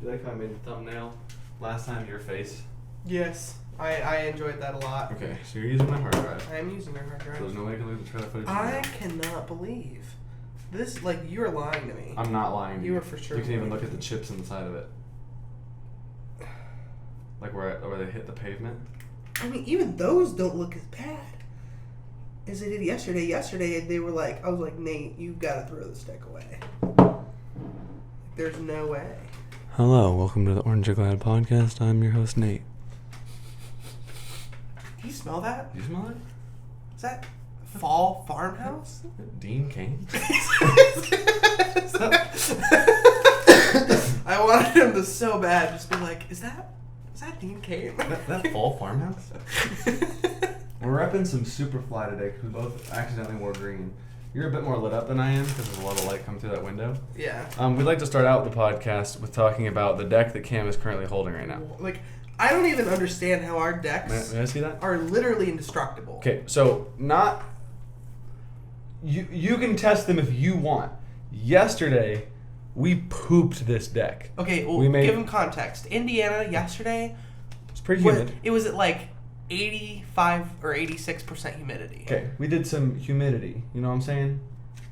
You like how I made the thumbnail last time, your face? Yes, I enjoyed that a lot. Okay, so you're using my hard drive. I am using your hard So drive. there's no way I can look at the trailer footage. I cannot believe this. Like, you are lying to me. I'm not lying to you. You are for sure. You can even lying look to at the me. chips inside of it. Like where they hit the pavement. I mean, even those don't look as bad as they did yesterday. Yesterday, they were like, I was like, Nate, you gotta throw the stick away. There's no way. Hello, welcome to the Orange Glad podcast. I'm your host, Nate. Do you smell that? Do you smell it? Is that Fall Farmhouse? Dean Cain? I wanted him to so bad just be like, is that Dean Cain? that Fall Farmhouse? We're repping some Superfly today because we both accidentally wore green. You're a bit more lit up than I am because there's a lot of light coming through that window. Yeah. We'd like to start out the podcast with talking about the deck that Cam is currently holding right now. Like, I don't even understand how our decks May I see that? are literally indestructible. Okay, so not... You can test them if you want. Yesterday, we pooped this deck. Okay, well, give him context. Indiana yesterday... It's pretty humid. It was at like 85 or 86% humidity. Okay, we did some humidity. You know what I'm saying?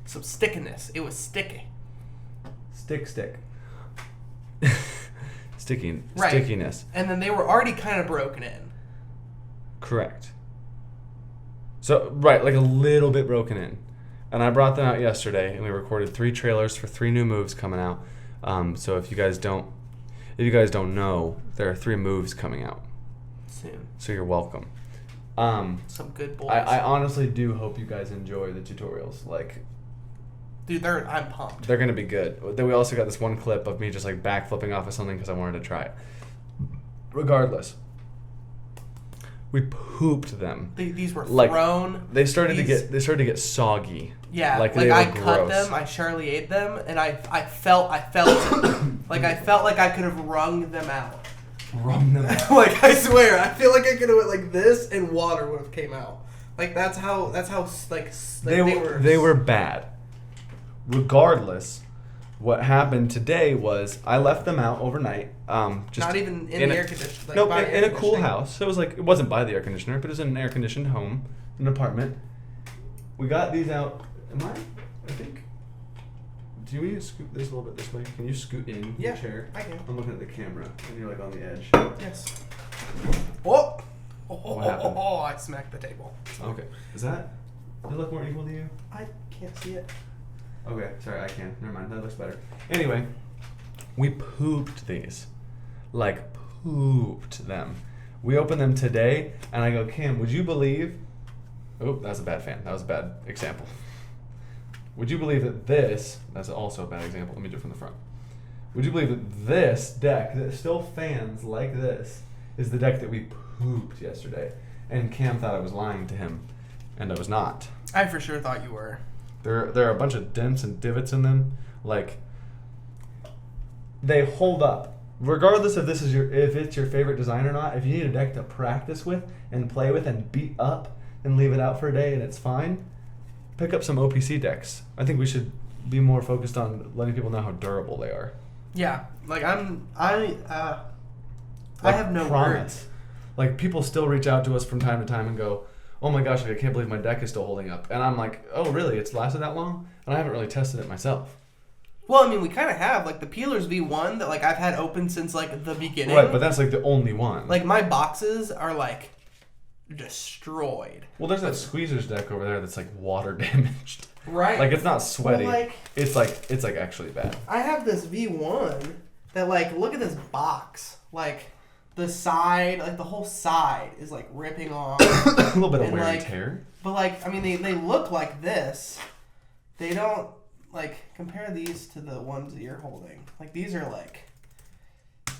Some stickiness. It was sticky. Stick. Right. Stickiness. And then they were already kind of broken in. Correct. So, right, like a little bit broken in. And I brought them out yesterday, and we recorded 3 trailers for 3 new moves coming out. So if you guys don't know, there are 3 moves coming out Soon. So you're welcome. Some good boys. I honestly do hope you guys enjoy the tutorials. Like, dude, I'm pumped. they're gonna be good. Then we also got this one clip of me just like backflipping off of something because I wanted to try it. Regardless, we pooped them. These were like, thrown. They started to get soggy. Yeah, like I gross. cut them. I surely ate them, and I felt it. Like I felt like I could have wrung them out. Wrung them out. Like, I swear, I feel like I could have went like this, and water would have came out. Like that's how like they were bad. Regardless, what happened today was I left them out overnight. Just not even in the air conditioner. Nope, in a cool house. So it was like, it wasn't by the air conditioner, but it was in an air conditioned home, an apartment. We got these out. I think. Do we scoot this a little bit this way? Can you scoot in your chair? I can. I'm looking at the camera, and you're like on the edge. Yes. Whoa! What happened? Oh, I smacked the table. Okay. Does that look more equal to you? I can't see it. Okay, sorry, I can. Never mind, that looks better. Anyway, we pooped these. Like, pooped them. We opened them today, and I go, Cam, would you believe... Oh, that was a bad fan. That was a bad example. Would you believe that this... That's also a bad example. Let me do it from the front. Would you believe that this deck, that still fans like this, is the deck that we pooped yesterday? And Cam thought I was lying to him, and I was not. I for sure thought you were. There are a bunch of dents and divots in them. Like, they hold up. Regardless if if it's your favorite design or not, if you need a deck to practice with and play with and beat up and leave it out for a day and it's fine, pick up some OPC decks. I think we should be more focused on letting people know how durable they are. Yeah, like I have no words. Like, people still reach out to us from time to time and go, oh my gosh, I can't believe my deck is still holding up. And I'm like, oh really, it's lasted that long? And I haven't really tested it myself. Well, I mean, we kind of have, like, the Peelers V1 that, like, I've had open since, like, the beginning. Right, but that's, like, the only one. Like, my boxes are, like, destroyed. Well, there's that Squeezers deck over there that's, like, water damaged. Right. Like, it's not sweaty. Well, like, it's actually bad. I have this V1 that, like, look at this box. Like, the side, like, the whole side is, like, ripping off. A little bit of wear and like, tear. But, like, I mean, they look like this. They don't, like, compare these to the ones that you're holding. Like, these are, like,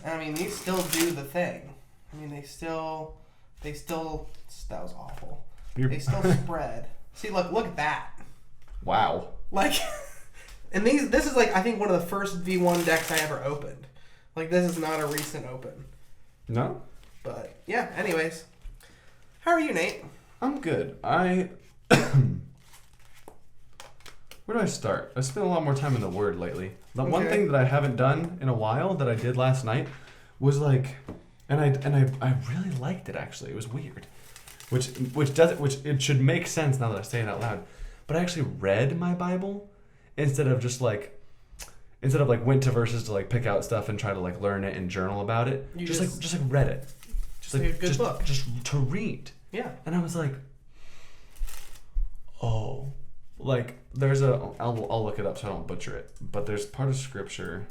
I mean, these still do the thing. I mean, they still, that was awful. They still spread. See, look at that. Wow. Like, and this is, like, I think one of the first V1 decks I ever opened. Like, this is not a recent open. No? But, yeah, anyways. How are you, Nate? I'm good. Where do I start? I spent a lot more time in the Word lately. The one Okay. thing that I haven't done in a while that I did last night was like, and I really liked it actually. It was weird, which it should make sense now that I say it out loud. But I actually read my Bible instead of like went to verses to like pick out stuff and try to like learn it and journal about it. You just just- like read it. Just like a good book. Just to read. Yeah. And I was like, oh, like there's I'll look it up so I don't butcher it. But there's part of scripture.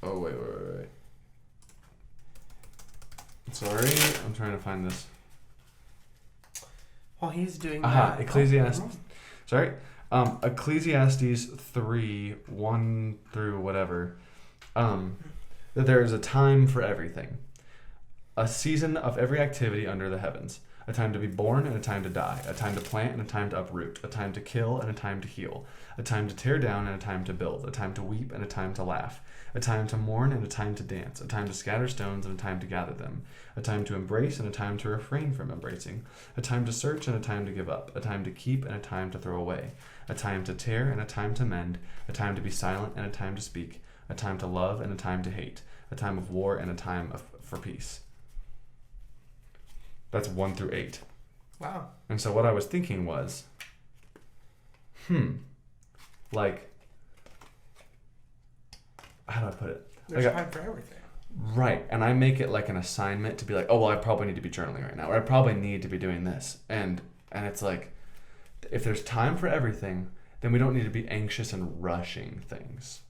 Oh wait. Sorry, I'm trying to find this. While he's doing Aha, that. Ecclesiastes. Sorry. Ecclesiastes 3, 1 through whatever. That there is a time for everything. A season of every activity under the heavens. A time to be born and a time to die. A time to plant and a time to uproot. A time to kill and a time to heal. A time to tear down and a time to build. A time to weep and a time to laugh. A time to mourn and a time to dance. A time to scatter stones and a time to gather them. A time to embrace and a time to refrain from embracing. A time to search and a time to give up. A time to keep and a time to throw away. A time to tear and a time to mend. A time to be silent and a time to speak. A time to love and a time to hate. A time of war and a time for peace. That's 1 through 8. Wow. And so what I was thinking was, like, how do I put it? There's Like, time for everything. right. And I make it like an assignment to be like, oh, well, I probably need to be journaling right now. Or I probably need to be doing this. And it's like, if there's time for everything, then we don't need to be anxious and rushing things.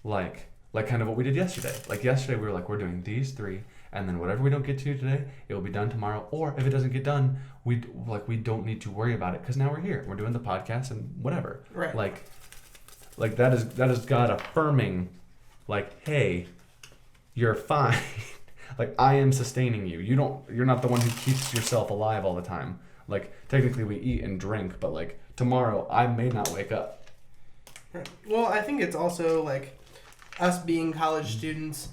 Like kind of what we did yesterday. Like yesterday we were like, we're doing these 3. And then whatever we don't get to today, it will be done tomorrow. Or if it doesn't get done, we don't need to worry about it because now we're here. We're doing the podcast and whatever. Right. Like that is God affirming, like, hey, you're fine. Like I am sustaining you. You're not the one who keeps yourself alive all the time. Like technically we eat and drink, but like tomorrow I may not wake up. Right. Well, I think it's also like us being college students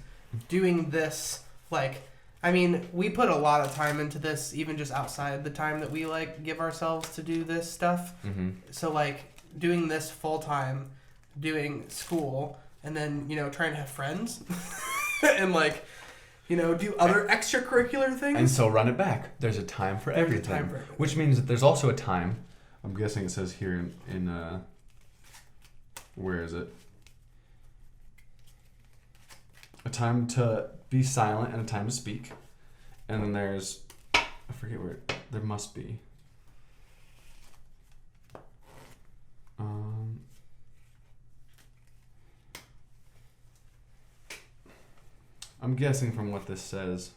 doing this. Like, I mean, we put a lot of time into this, even just outside the time that we like give ourselves to do this stuff. Mm-hmm. So like doing this full time, doing school, and then trying to have friends, and like do other extracurricular things. And so run it back. There's a time for everything. Which means that there's also a time. I'm guessing it says here in where is it? A time to be silent and a time to speak. And then there's, I forget where, there must be. I'm guessing from what this says,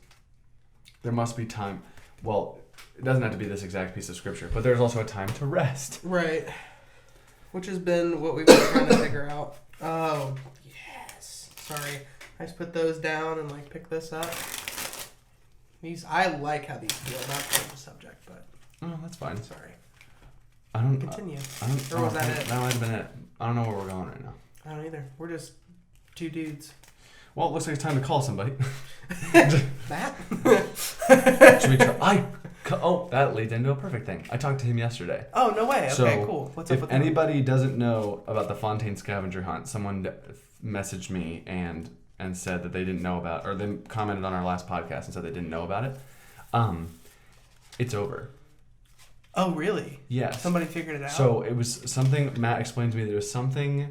there must be time. Well, it doesn't have to be this exact piece of scripture, but there's also a time to rest. Right. Which has been what we've been trying to figure out. Oh, yes. Sorry. I just put those down and like pick this up. I like how these feel. Not for the subject, but Oh, that's fine. sorry. I don't. Continue. Or was that it? That might have been it. I don't know where we're going right now. I don't either. We're just 2 dudes. Well, it looks like it's time to call somebody. Matt? Should we try? Oh, that leads into a perfect thing. I talked to him yesterday. Oh, no way. Okay, So, cool. What's up If with that? anybody doesn't know about the Fontaine scavenger hunt, someone messaged me and said that they didn't know about, or they commented on our last podcast and said they didn't know about it. It's over. Oh, really? Yes. Somebody figured it out? So it was something Matt explained to me. There was something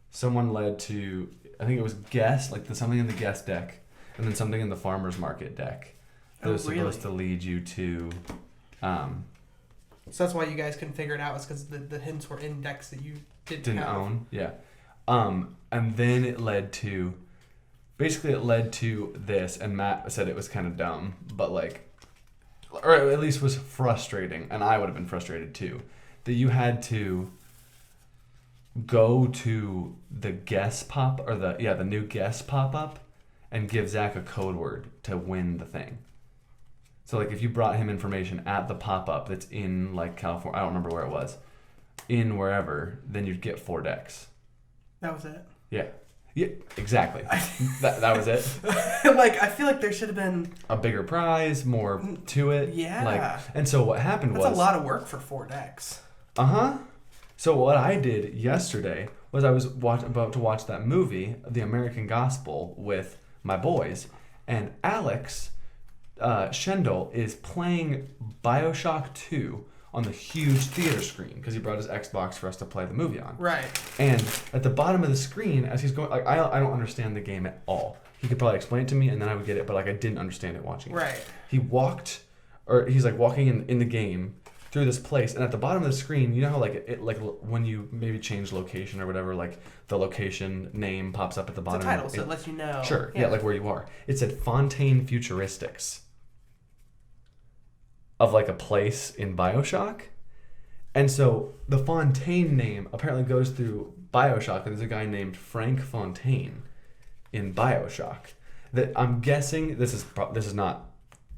someone led to. I think it was guest, like something in the guest deck, and then something in the farmer's market deck. That was supposed to lead you to. So that's why you guys couldn't figure it out, was because the hints were in decks that you didn't have. own. Yeah. And then it led to. Basically, it led to this, and Matt said it was kind of dumb, but like, or at least was frustrating, and I would have been frustrated too, that you had to go to the guest pop, or the new guest pop-up, and give Zach a code word to win the thing. So like if you brought him information at the pop-up that's in like California, I don't remember where it was, in wherever, then you'd get 4 decks. That was it? Yeah. Yeah, exactly. that was it. Like, I feel like there should have been A bigger prize, more to it. Yeah. Like, and so what happened That's was a lot of work for 4 decks. So what I did yesterday was I was about to watch that movie, The American Gospel, with my boys, and Alex Schendel is playing BioShock 2 on the huge theater screen because he brought his Xbox for us to play the movie on. Right. And at the bottom of the screen, as he's going, like I don't understand the game at all. He could probably explain it to me, and then I would get it, but like I didn't understand it watching it. Right. He's like walking in the game through this place, and at the bottom of the screen, you know how like it like when you maybe change location or whatever, like the location name pops up at the bottom. It's a title, so it lets you know. Sure. Yeah, like where you are. It said Fontaine Futuristics. Of like a place in BioShock. And so the Fontaine name apparently goes through BioShock. There's a guy named Frank Fontaine in BioShock. That I'm guessing this is not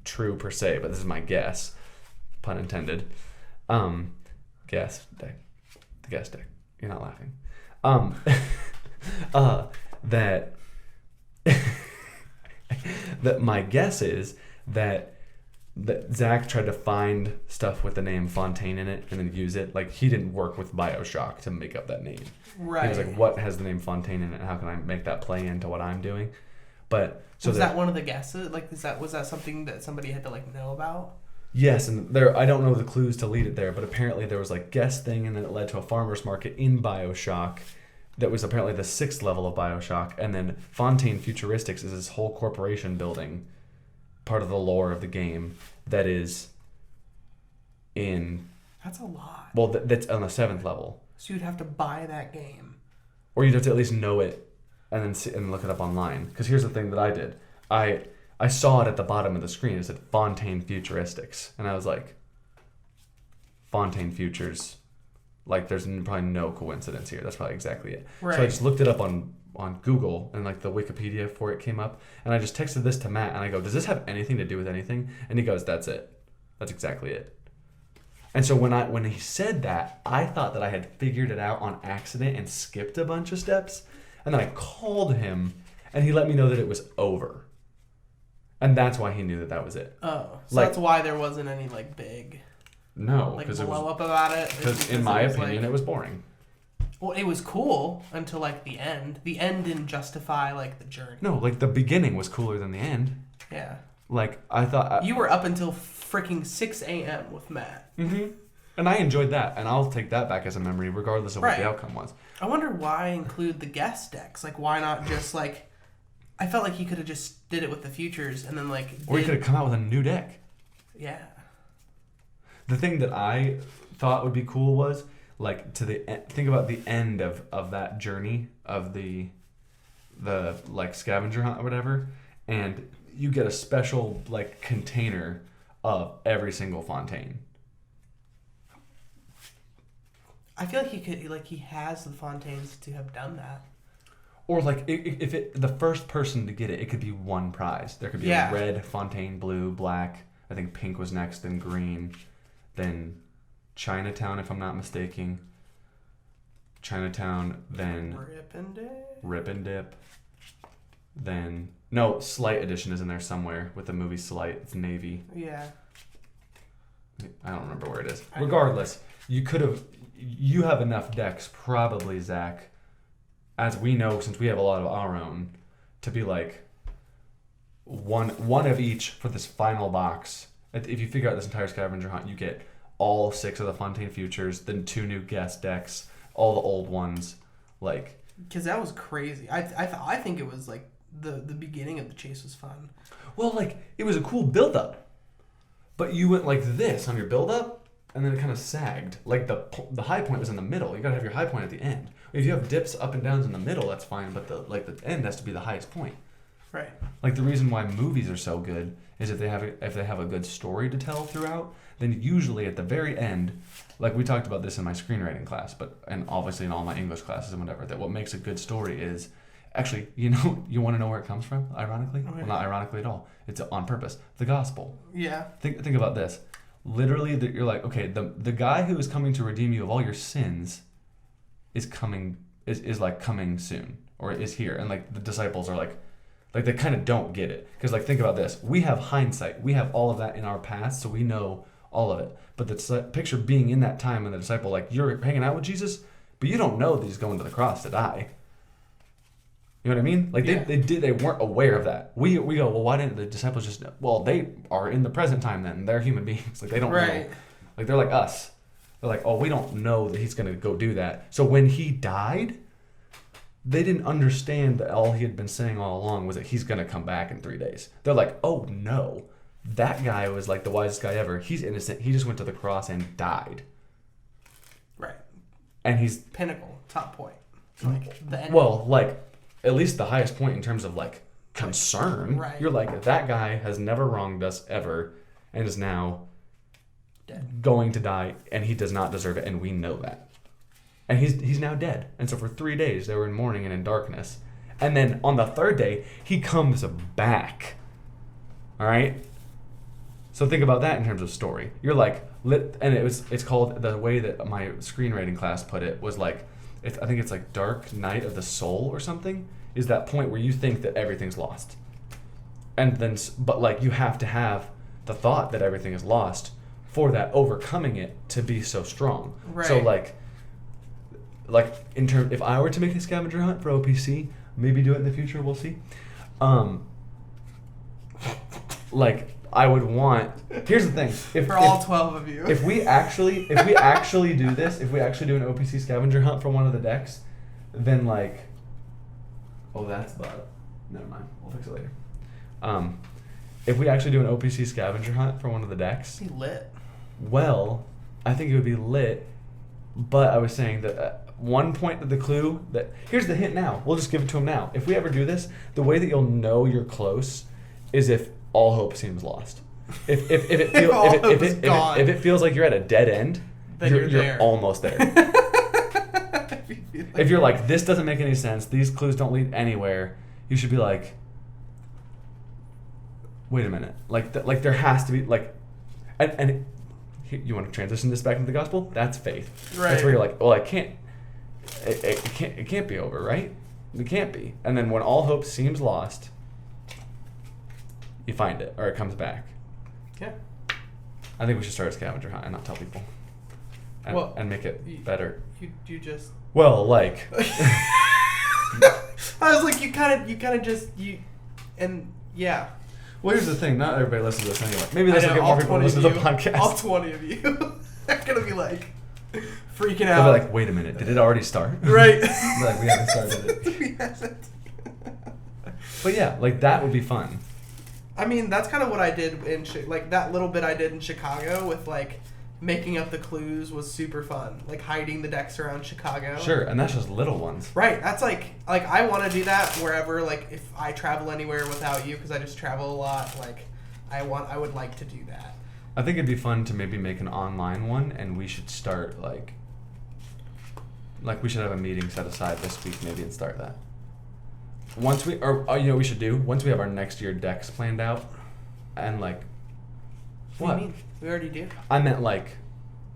true per se, but this is my guess, pun intended. Guess deck, the guess deck. You're not laughing. That that my guess is that Zach tried to find stuff with the name Fontaine in it and then use it. Like, he didn't work with BioShock to make up that name. Right. He was like, what has the name Fontaine in it, and how can I make that play into what I'm doing? But so was that one of the guesses? Like, was that something that somebody had to like know about? Yes, and I don't know the clues to lead it there, but apparently there was like guest thing, and then it led to a farmer's market in BioShock that was apparently the 6th level of BioShock, and then Fontaine Futuristics is this whole corporation building, part of the lore of the game, that is in... That's a lot. Well, that's on the 7th level. So you'd have to buy that game. Or you'd have to at least know it and then sit and look it up online. Because here's the thing that I did. I saw it at the bottom of the screen. It said Fontaine Futuristics. And I was like, Fontaine Futures. Like, there's probably no coincidence here. That's probably exactly it. Right. So I just looked it up on Google, and like the Wikipedia for it came up, and I just texted this to Matt, and I go, does this have anything to do with anything? And he goes, that's it. That's exactly it. And so when he said that, I thought that I had figured it out on accident and skipped a bunch of steps, and then I called him, and he let me know that it was over. And that's why he knew that was it. Oh, so like, that's why there wasn't any like big no, like because blow up about it. Because in my opinion, it was boring. Well, it was cool until like the end. The end didn't justify like the journey. No, like the beginning was cooler than the end. Yeah. Like I thought you were up until freaking 6 a.m. with Matt. Mm-hmm. And I enjoyed that, and I'll take that back as a memory, regardless of what the outcome was. I wonder why include the guest decks. Like, why not just like? I felt like he could have just did it with the futures and then like. Or he could have come out with a new deck. Yeah. The thing that I thought would be cool was like think about the end of that journey of the like scavenger hunt or whatever, and you get a special like container of every single Fontaine. I feel like he has the Fontaines to have done that. Or like if the first person to get it could be one prize. There could be a red Fontaine, blue, black. I think pink was next, then green, then Chinatown, if I'm not mistaken. Chinatown, then Rip and Dip. Then no, Slight Edition is in there somewhere with the movie Slight. It's navy. Yeah. I don't remember where it is. Regardless, you have enough decks, probably, Zach, as we know, since we have a lot of our own, to be like one of each for this final box. If you figure out this entire scavenger hunt, you get all 6 of the Fontaine Futures, then 2 new guest decks, all the old ones, like. Because that was crazy. I think it was like the beginning of the chase was fun. Well, like it was a cool build up, but you went like this on your build up, and then it kind of sagged. Like the high point was in the middle. You gotta have your high point at the end. If you have dips up and downs in the middle, that's fine. But the end has to be the highest point. Right. Like the reason why movies are so good is if they have a good story to tell throughout, then usually at the very end, like we talked about this in my screenwriting class, and obviously in all my English classes and whatever, that what makes a good story is actually, you want to know where it comes from, ironically? Okay. Well, not ironically at all. It's on purpose. The gospel. Yeah. Think about this. Literally, you're like, okay, the guy who is coming to redeem you of all your sins is coming soon. or is here, and like the disciples are like they kind of don't get it, because like think about this: we have hindsight, we have all of that in our past, so we know all of it. But the picture being in that time, and the disciple, like, you're hanging out with Jesus, but you don't know that he's going to the cross to die. You know what I mean? Like they weren't aware of that. We go, well, why didn't the disciples just know? Well, they are in the present time then. They're human beings. Like they don't know. Like they're like us. They're like, oh, we don't know that he's going to go do that. So when he died, they didn't understand that all he had been saying all along was that he's going to come back in 3 days. They're like, oh no, that guy was like the wisest guy ever. He's innocent. He just went to the cross and died. Right. And he's pinnacle, top point. Like the end. Well, like at least the highest point in terms of like concern. Right. You're like, that guy has never wronged us ever and is now dead, going to die, and he does not deserve it, and we know that. And he's now dead. And so for 3 days they were in mourning and in darkness. And then on the third day he comes back. All right? So think about that in terms of story. You're like and it's called, the way that my screenwriting class put it was like, I think it's like dark night of the soul or something, is that point where you think that everything's lost. And then, but like you have to have the thought that everything is lost for that overcoming it to be so strong. Right. So like in terms, if I were to make a scavenger hunt for OPC, maybe do it in the future, we'll see. Like I would want, here's the thing. For all 12 of you. If we actually do this, if we actually do an OPC scavenger hunt for one of the decks, then like, oh, that's bad. Never mind. We'll fix it later. If we actually do an OPC scavenger hunt for one of the decks, it'd be lit. Well, I think it would be lit, but I was saying that one point of the clue, that here's the hint now. We'll just give it to him now. If we ever do this, the way that you'll know you're close is if all hope seems lost. If it feels like you're at a dead end, then you're almost there. If you're like, this doesn't make any sense, these clues don't lead anywhere, you should be like, wait a minute, like there has to be like, and you want to transition this back into the gospel? That's faith. Right. That's where you're like, well, it can't be over, right? It can't be. And then when all hope seems lost, you find it, or it comes back. Yeah. I think we should start a scavenger hunt and not tell people. And make it better. You just. Well, like. I was like, you kind of just and yeah. Well, here's the thing. Not everybody listens to this anyway. Maybe this will get more people to listen to the podcast. All 20 of you are gonna be like freaking out. They'll be like, wait a minute, did it already start? Right. Like, we haven't started it. We haven't. But yeah, like that would be fun. I mean, that's kind of what I did like that little bit I did in Chicago with like making up the clues was super fun. Like hiding the decks around Chicago. Sure, and that's just little ones. Right. That's like I want to do that wherever, like if I travel anywhere without you, because I just travel a lot. Like I would like to do that. I think it'd be fun to maybe make an online one, and we should start like we should have a meeting set aside this week maybe and start that. Once we, or you know what we should do? Once we have our next year decks planned out, and like, What do you mean? We already do. I meant like,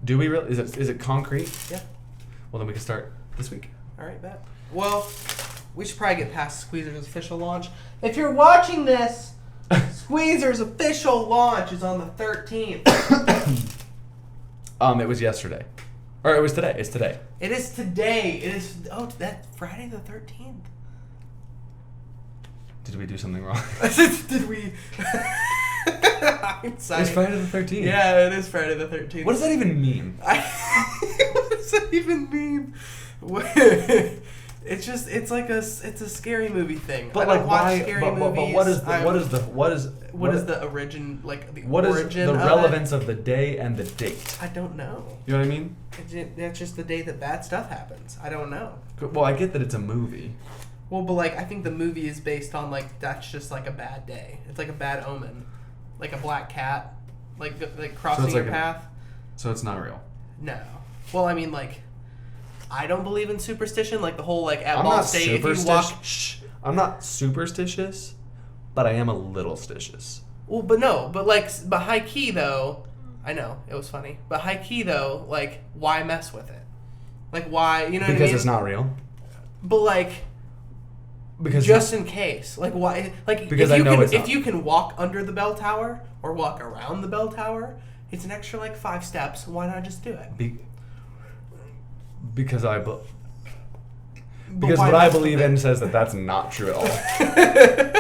do we really? Is it concrete? Yeah. Well, then we can start this week. All right, bet. Well, we should probably get past Squeezer's official launch. If you're watching this, Squeezer's official launch is on the 13th. It was yesterday, or it was today. It's today. It is today. It is. Oh, that's Friday the 13th. Did we do something wrong? Did we? It's Friday the 13th. Yeah, it is Friday the 13th. What does that even mean? What does that even mean? It's just, it's a scary movie thing. But I like, don't watch why? scary But movies. what is the origin, like the what origin? What is the relevance of the day and the date? I don't know. You know what I mean? That's just the day that bad stuff happens. I don't know. Well, I get that it's a movie. Well, but like I think the movie is based on like that's just like a bad day. It's like a bad omen, like a black cat, like crossing your path. So it's not real. No. Well, I mean, like, I don't believe in superstition. Like the whole like at Ball State, if you walk. I'm not superstitious, but I am a little stitious. Well, but high key though. I know it was funny, but high key though, like, why mess with it? Like, why? You know what I mean? Because it's not real. But like, Because just in case. Like why? Like because if you can walk under the bell tower or walk around the bell tower, it's an extra like 5 steps. Why not just do it? Because what I believe in says that that's not true at all.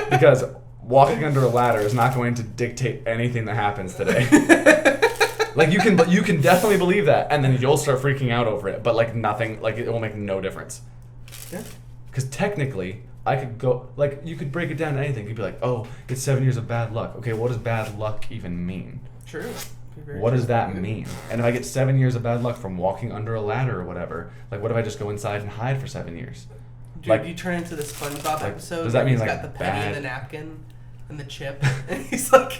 Because walking under a ladder is not going to dictate anything that happens today. Like you can definitely believe that, and then you'll start freaking out over it. But like nothing, like it will make no difference. Yeah. Because technically, I could go like you could break it down to anything. You'd be like, oh, it's 7 years of bad luck. Okay, what does bad luck even mean? True. What does that mean? And if I get 7 years of bad luck from walking under a ladder or whatever, like what if I just go inside and hide for 7 years? Dude, like, you turn into the SpongeBob episode. Does that mean he's like got the penny bad? and the napkin and the chip, and he's like,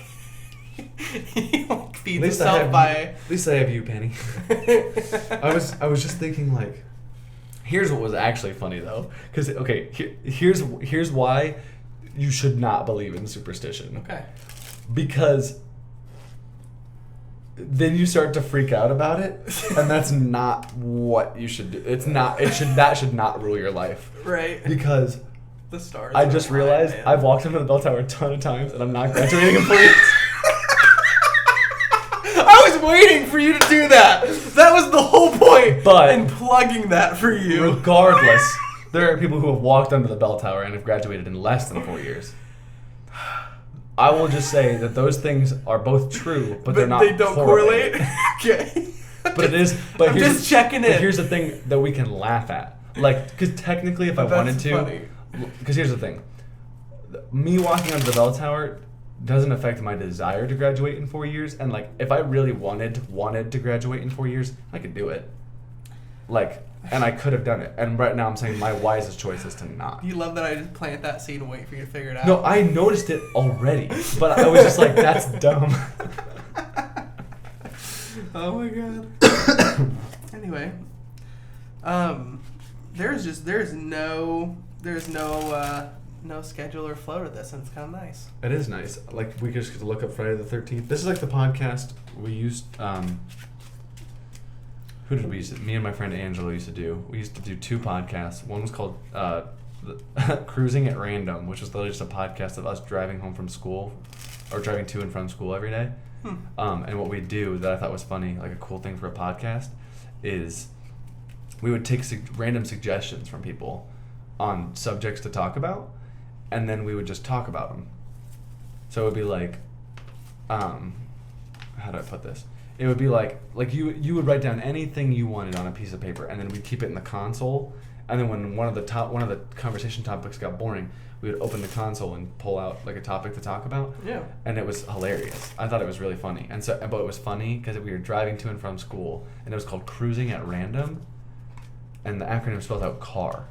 he feeds himself by. At least I have you, Penny. I was just thinking like, here's what was actually funny though, because okay, here's why you should not believe in superstition. Okay. Because then you start to freak out about it, and that's not what you should do. That should not rule your life. Right. Because the stars. I just realized I've walked under the bell tower a ton of times, and I'm not graduating in 4 years. I was waiting for you to do that. That was the whole point. But in plugging that for you. Regardless, there are people who have walked under the bell tower and have graduated in less than 4 years. I will just say that those things are both true, but they're not. They don't correlate. Okay. But it is. But I'm just checking in. But here's the thing that we can laugh at, like, because technically, if I wanted to, because here's the thing, me walking under the bell tower doesn't affect my desire to graduate in 4 years, and like, if I really wanted to graduate in 4 years, I could do it. Like. And I could have done it. And right now I'm saying my wisest choice is to not. You love that I just plant that seed and wait for you to figure it out. No, I noticed it already. But I was just like, that's dumb. Oh my god. Anyway. There's no schedule or flow to this, and it's kind of nice. It is nice. Like, we just get to look up Friday the 13th. This is like the podcast we used, who did we use? Me and my friend Angela used to do. We used to do 2 podcasts. One was called Cruising at Random, which was literally just a podcast of us driving home from school, or driving to and from school every day. And what we do that I thought was funny, like a cool thing for a podcast, is we would take random suggestions from people on subjects to talk about, and then we would just talk about them. So it would be like, how do I put this? It would be like you would write down anything you wanted on a piece of paper, and then we'd keep it in the console. And then when one of the conversation topics got boring, we would open the console and pull out like a topic to talk about. Yeah. And it was hilarious. I thought it was really funny. But it was funny because we were driving to and from school, and it was called Cruising at Random, and the acronym spells out car.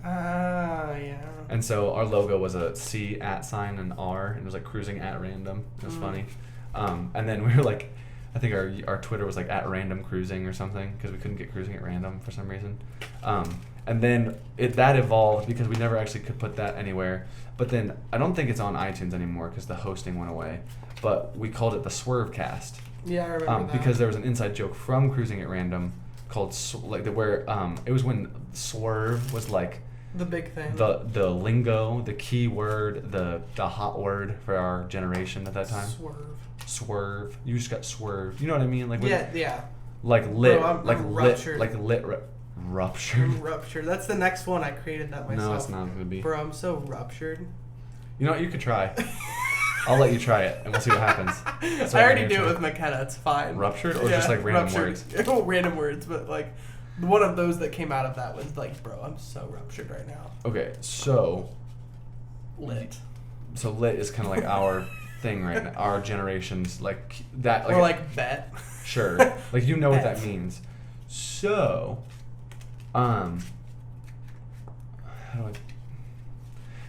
Yeah. And so our logo was a C @ sign and R, and it was like Cruising at Random. It was funny. And then we were like, I think our Twitter was like @randomcruising or something, because we couldn't get Cruising at Random for some reason. And then that evolved because we never actually could put that anywhere. But then I don't think it's on iTunes anymore because the hosting went away. But we called it the Swervecast. Yeah, I remember that. Because there was an inside joke from Cruising at Random called it was when swerve was like the big thing. The lingo, the key word, the hot word for our generation at that time. Swerve. You just got swerved. You know what I mean? Like yeah. Like lit, Bro, I'm ruptured. Ruptured. I'm ruptured. That's the next one. I created that myself. No, it's not gonna be. Bro, I'm so ruptured. You know what? You could try. I'll let you try it, and we'll see what happens. So I already do it with McKenna. It's fine. Ruptured or just like random words? Random words, but like one of those that came out of that was like, bro, I'm so ruptured right now. Okay, so lit. So lit is kind of like our thing right now. Our generation's like that. Like, or like bet. Sure. Like you know what that means. So,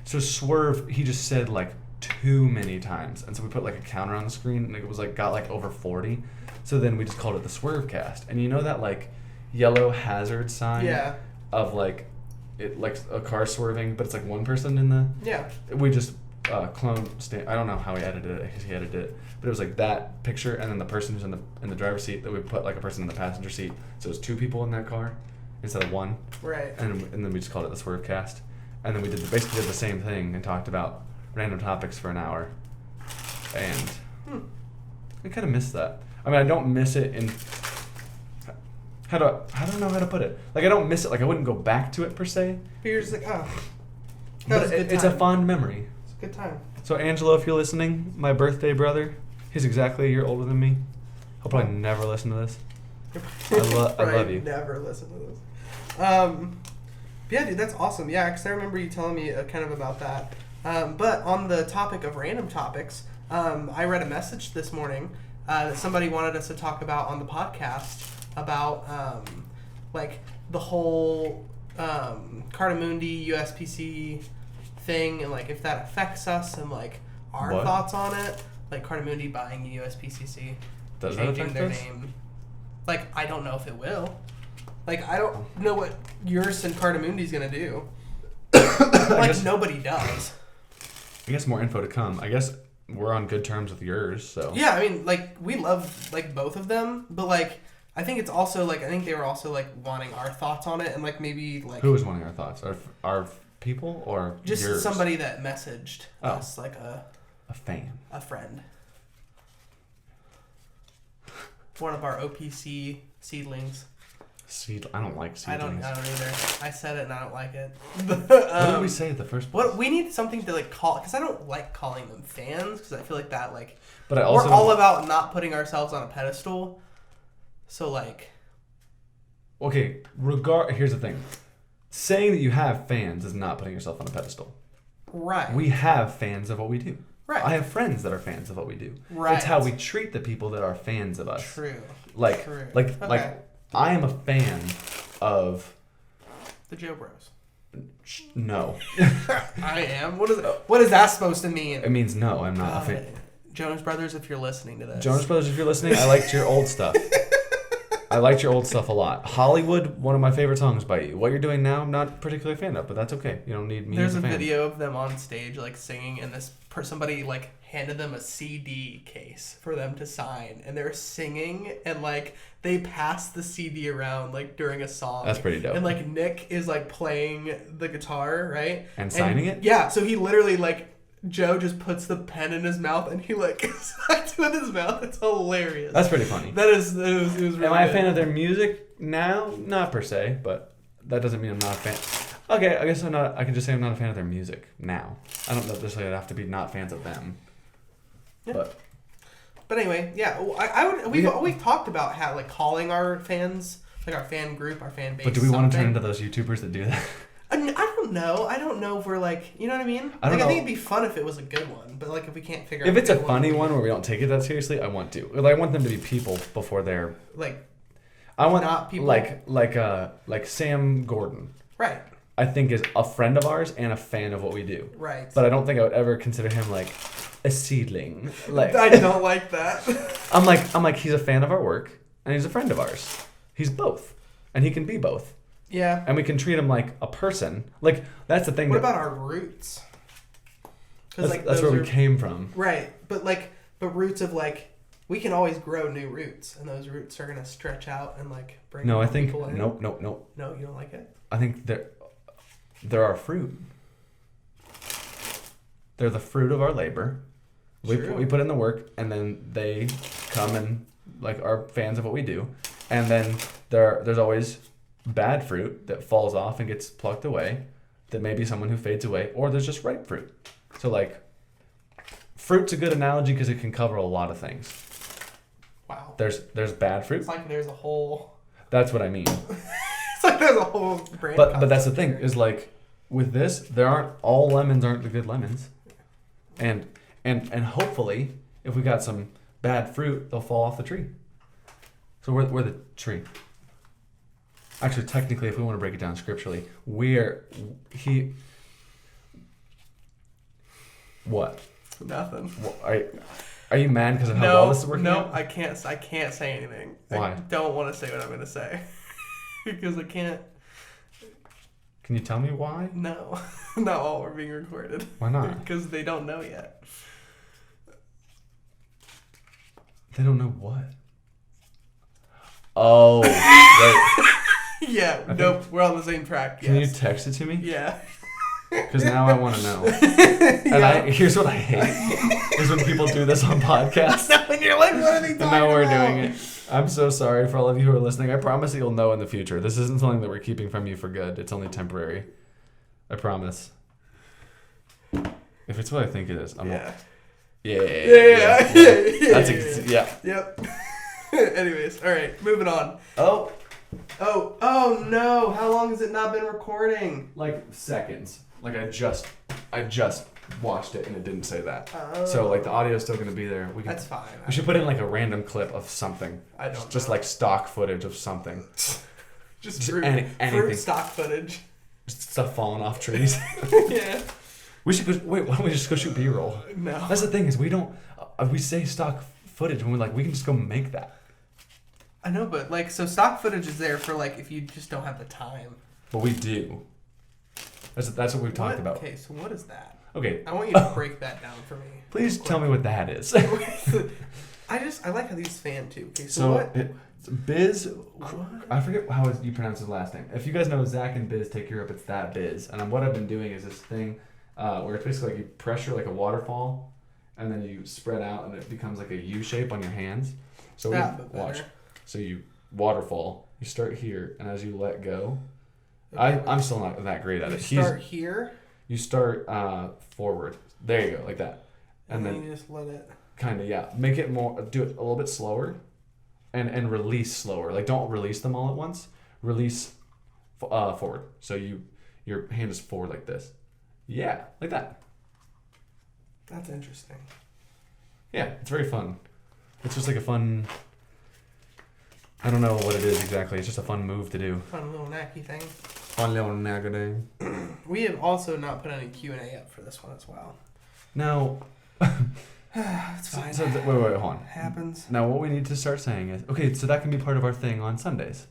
So swerve. He just said like too many times, and so we put like a counter on the screen, and it was like got like over 40. So then we just called it the Swervecast. And you know that like yellow hazard sign of like it like a car swerving, but it's like one person in the we just cloned I don't know how he edited it, because he edited it, but it was like that picture, and then the person who's in the driver's seat, that we put like a person in the passenger seat, so it was 2 people in that car instead of 1, right? And then we just called it the Swervecast. and then we basically did the same thing and talked about random topics for an hour. And I kind of miss that. I mean, I don't miss it in... I don't know how to put it. Like, I don't miss it. Like, I wouldn't go back to it, per se. But you're just like, oh. But it's a fond memory. It's a good time. So, Angelo, if you're listening, my birthday brother, he's exactly a year older than me. He'll probably never listen to this. I love you. Never listen to this. Yeah, dude, that's awesome. Yeah, because I remember you telling me kind of about that. But on the topic of random topics, I read a message this morning that somebody wanted us to talk about on the podcast about like the whole Cardamundi USPC thing, and like if that affects us and like our thoughts on it. Like Cardamundi buying USPCC, changing their name. Like, I don't know if it will. Like, I don't know what yours and Cardamundi's gonna do. Like, nobody does. I guess more info to come. I guess we're on good terms with yours, so. Yeah, I mean, like, we love, like, both of them, but, like, I think it's also, like, I think they were also, like, wanting our thoughts on it, and, like, maybe, like... Who was wanting our thoughts? Our people, or just yours? Somebody that messaged us, like, a fan. A friend. One of our OPC seedlings. I don't like seedlings. I don't either. I said it and I don't like it. What did we say at the first place? What we need something to like call, because I don't like calling them fans, because I feel like that like. But I also we're all about not putting ourselves on a pedestal. So like. Okay, here's the thing. Saying that you have fans is not putting yourself on a pedestal. Right. We have fans of what we do. Right. I have friends that are fans of what we do. Right. It's how we treat the people that are fans of us. True. Like, I am a fan of... The Joe Bros. No. I am? What is that supposed to mean? It means no, I'm not a fan. Jonas Brothers, if you're listening to this. Jonas Brothers, if you're listening, I liked your old stuff. I liked your old stuff a lot. Hollywood, one of my favorite songs by you. What you're doing now, I'm not particularly a fan of, but that's okay. You don't need me as a fan. There's a video of them on stage, like, singing, and somebody, like, handed them a CD case for them to sign, and they're singing, and, like, they pass the CD around, like, during a song. That's pretty dope. And, like, Nick is, like, playing the guitar, right? And signing it? Yeah, so he literally, like, Joe just puts the pen in his mouth and he like sucks with his mouth. It's hilarious. That's pretty funny. It was really Am I a fan of their music now? Not per se, but that doesn't mean I'm not a fan. Okay, I guess I'm not. I can just say I'm not a fan of their music now. I don't necessarily have to be not fans of them. Yeah. But anyway, yeah, we've talked about how like calling our fans, like our fan group, our fan base. But do we want to turn into those YouTubers that do that? I don't know. I don't know if we're like, you know what I mean? I think it'd be fun if it was a good one, but like if we can't figure out. If it's a funny one where we don't take it that seriously, I want to. I want them to be people before they're like. I want not people like Sam Gordon. Right. I think is a friend of ours and a fan of what we do. Right. But I don't think I would ever consider him like a seedling. Like I don't like that. I'm like he's a fan of our work and he's a friend of ours. He's both, and he can be both. Yeah. And we can treat him like a person. Like, that's the thing. What about our roots? That's where we came from. Right. But roots of like, we can always grow new roots, and those roots are going to stretch out and like bring people in. Nope. No, you don't like it? I think they're our fruit. They're the fruit of our labor. We put in the work, and then they come and like are fans of what we do. And then there's always bad fruit that falls off and gets plucked away, that may be someone who fades away, or there's just ripe fruit. So like, fruit's a good analogy because it can cover a lot of things. Wow. There's bad fruit. It's like there's a whole. That's what I mean. It's like there's a whole brand. But that's the thing is like with this, all lemons aren't the good lemons, and hopefully if we got some bad fruit, they'll fall off the tree. So we're the tree. Actually, technically, if we want to break it down scripturally, What? Nothing. Are you mad because of how well this is working out? No, I can't say anything. Why? I don't want to say what I'm going to say. Because I can't. Can you tell me why? No. Not while we're being recorded. Why not? Because they don't know yet. They don't know what? Oh, right. Yeah, nope, we're on the same track. Can you text it to me? Yeah. Because now I want to know. Yeah. Here's what I hate. Is when people do this on podcasts. And you're like, what are they talking And now we're about? doing it. I'm so sorry for all of you who are listening. I promise you'll know in the future. This isn't something that we're keeping from you for good. It's only temporary. I promise. If it's what I think it is, I'm Yeah. Yeah. That's yeah. Yep. Anyways, all right, moving on. Oh, No! How long has it not been recording? like seconds. Like I just watched it and it didn't say that. Oh. So like the audio is still gonna be there. That's fine. We should put in like a random clip of something. I don't just know. like stock footage of something. Just fruit, anything. fruit stock footage. Just stuff falling off trees. Yeah. We should go. Wait, why don't we just go shoot B-roll? No. That's the thing is we don't. We say stock footage and we're like we can just go make that. I know, but like, so stock footage is there for like if you just don't have the time. But we do. That's what we've talked about. Okay, so what is that? Okay. I want you to break that down for me. Please tell me what that is. I like how these fan too. Okay, so what? It's Biz. What? I forget how you pronounce his last name. If you guys know Zach and Biz Take Europe, it's that Biz. And what I've been doing is this thing where it's basically like you pressure like a waterfall, and then you spread out, and it becomes like a U shape on your hands. So watch. So you waterfall. You start here, and as you let go, Okay. I'm still not that great at it. Start here. You start forward. There you go, like that, And then you just let it. kind of make it more. Do it a little bit slower, and release slower. Like don't release them all at once. Release forward. So your hand is forward like this. Yeah, like that. That's interesting. Yeah, it's very fun. It's just like a fun. I don't know what it is exactly. It's just a fun move to do. Fun little knacky thing. Fun little nagga. We have also not put any Q&A up for this one as well. Now, It's fine. wait, hold on. Happens. Now, what we need to start saying is, okay, so that can be part of our thing on Sundays.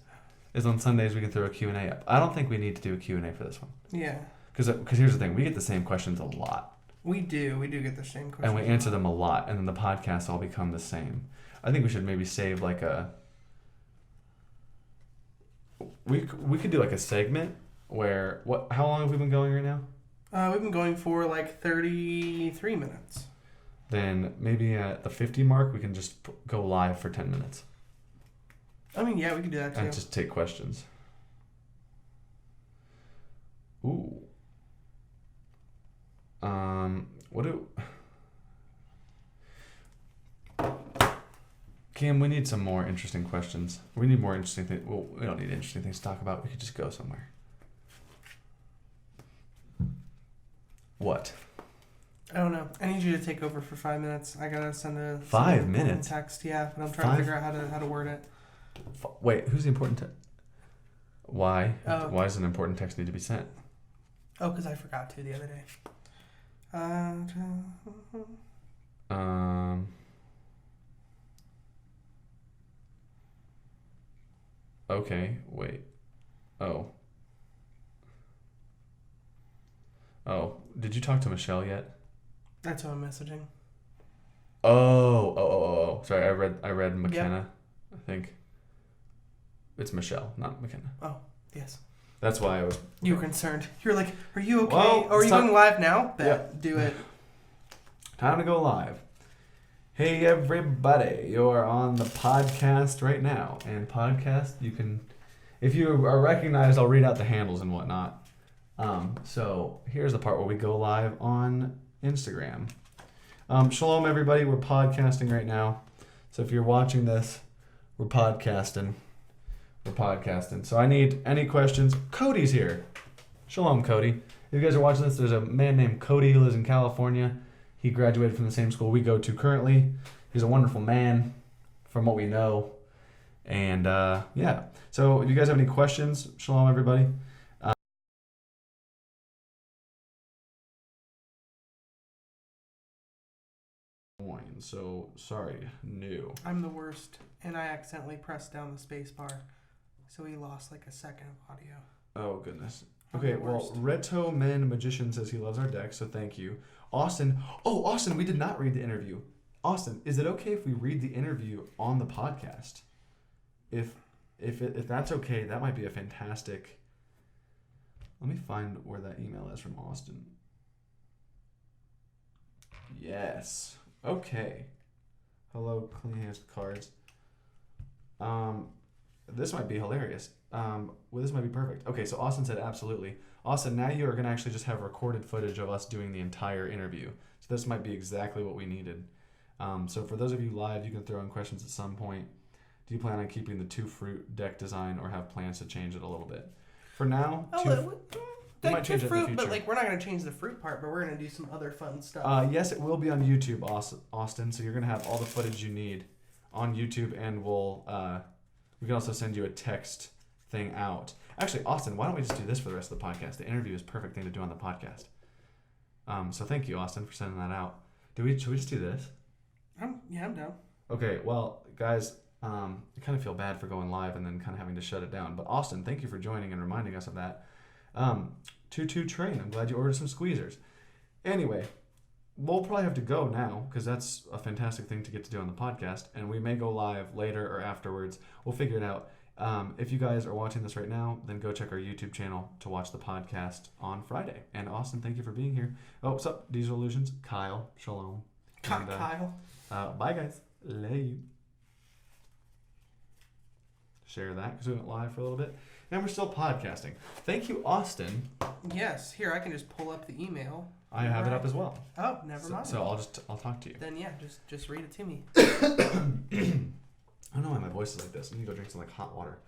Is on Sundays we can throw a Q&A up. I don't think we need to do a Q&A for this one. Yeah. Because here's the thing, we get the same questions a lot. We do get the same questions. And we answer them a lot, and then the podcasts all become the same. I think we should maybe save like a... We could do like a segment where... How long have we been going right now? We've been going for like 33 minutes. Then maybe at the 50 mark, we can just go live for 10 minutes. I mean, yeah, we can do that too. And just take questions. Ooh. What do... Cam, we need some more interesting questions. We need more interesting things. Well, we don't need interesting things to talk about. We could just go somewhere. What? I don't know. I need you to take over for 5 minutes. I gotta send a 5 minutes? text. Yeah, but I'm trying to figure out how to word it. Wait, who's the important text? Why? Oh. Why does an important text need to be sent? Oh, because I forgot to the other day. Okay, wait. Oh, did you talk to Michelle yet? That's who I'm messaging. Oh. Sorry, I read McKenna. I think it's Michelle, not McKenna. Oh, yes. That's why I was. You were concerned. You're like, are you okay? Well, Are you stop. going live now? Yep. Do it. Time to go live. Hey everybody, you're on the podcast right now. And podcast, you can, if you are recognized, I'll read out the handles and whatnot. So here's the part where we go live on Instagram. Shalom everybody, we're podcasting right now. So if you're watching this, we're podcasting. So I need any questions. Cody's here. Shalom, Cody. If you guys are watching this, there's a man named Cody who lives in California. He graduated from the same school we go to currently. He's a wonderful man from what we know. And yeah. So if you guys have any questions, shalom everybody. So sorry, new. I'm the worst, and I accidentally pressed down the space bar, so he lost like a second of audio. Oh goodness. I'm Okay, the well, worst. Reto Man Magician says he loves our deck, so thank you. Austin, we did not read the interview. Austin, is it okay if we read the interview on the podcast? If that's okay, that might be a fantastic Let me find where that email is from Austin. Yes. Okay. Hello, Clean Hands with Cards. This might be hilarious. Well, this might be perfect. Okay, so Austin said absolutely. Austin, now you are going to actually just have recorded footage of us doing the entire interview. So this might be exactly what we needed. So for those of you live, you can throw in questions at some point. Do you plan on keeping the 2 fruit deck design or have plans to change it a little bit? For now, we might change it in the future. But like we're not going to change the fruit part, but we're going to do some other fun stuff. Yes, it will be on YouTube, Austin. So you're going to have all the footage you need on YouTube, and we can also send you a text thing out. Actually, Austin, why don't we just do this for the rest of the podcast? The interview is a perfect thing to do on the podcast. So thank you, Austin, for sending that out. Should we just do this? I'm down. Okay, well, guys, I kind of feel bad for going live and then kind of having to shut it down. But Austin, thank you for joining and reminding us of that. 2-2 train. I'm glad you ordered some squeezers. Anyway, we'll probably have to go now because that's a fantastic thing to get to do on the podcast. And we may go live later or afterwards. We'll figure it out. If you guys are watching this right now, then go check our YouTube channel to watch the podcast on Friday. And Austin, thank you for being here. Oh, what's up, Diesel Illusions? Kyle, shalom. And, Kyle. Bye, guys. Love you. Share that because we went live for a little bit. And we're still podcasting. Thank you, Austin. Yes. Here, I can just pull up the email. I have it up as well. Oh, never mind. So I'll talk to you. Then yeah, just read it to me. I don't know why my voice is like this. I need to go drink some like hot water.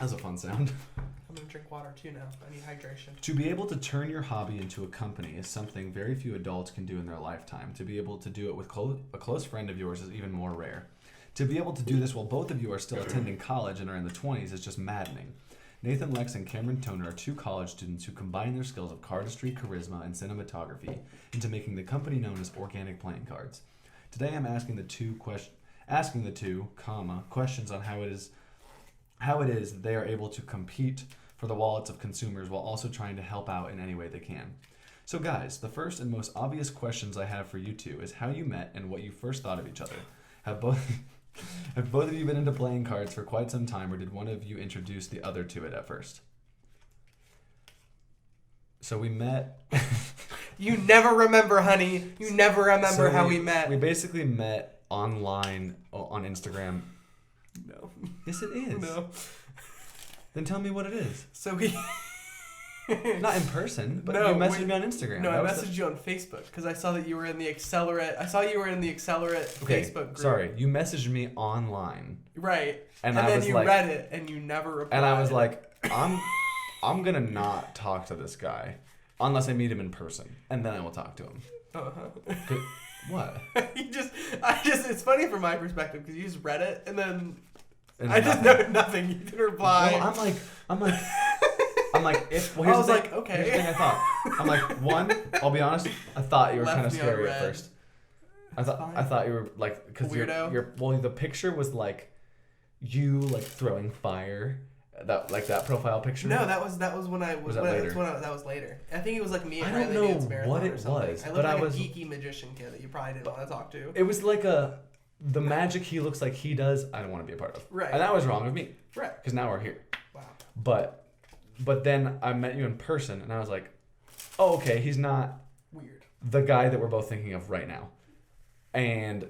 That's a fun sound. I'm gonna drink water too now. I need hydration. To be able to turn your hobby into a company is something very few adults can do in their lifetime. To be able to do it with a close friend of yours is even more rare. To be able to do this while both of you are still attending college and are in the 20s is just maddening. Nathan Lex and Cameron Toner are 2 college students who combine their skills of cardistry, charisma, and cinematography into making the company known as Organic Playing Cards. Today I'm asking the two questions on how it is they are able to compete for the wallets of consumers while also trying to help out in any way they can. So guys, the first and most obvious questions I have for you two is how you met and what you first thought of each other. Have both of you been into playing cards for quite some time, or did one of you introduce the other to it at first? So we met... You never remember, honey. You never remember how we met. We basically met online on Instagram. No. Yes, it is. No. Then tell me what it is. So we... Not in person, but no, you messaged me on Instagram. No, I messaged you on Facebook because I saw that you were in the Accelerate. I saw you were in the Accelerate Facebook group. Sorry, you messaged me online. Right. And then you read it and you never replied. And I was like, I'm gonna not talk to this guy unless I meet him in person, and then I will talk to him. Uh-huh. What? It's funny from my perspective because you just read it and then I just know nothing. You didn't reply. Well, I'm like. Here's I was the thing, like, okay. Here's the thing I thought. I'm like, one, I'll be honest, I thought you were kind of scary at first. I thought you were like, because weirdo. The picture was like you like throwing fire. That profile picture. No, that was when I was. Later? That was later. I think it was like me and I don't Riley Dance know Marathon what or it something. was, I looked but like I was a geeky magician kid that you probably didn't want to talk to. It was like the magic he looks like he does. I don't want to be a part of. Right. And that was wrong of me. Right. Because now we're here. Wow. But then I met you in person, and I was like, oh, okay, he's not weird. The guy that we're both thinking of right now. And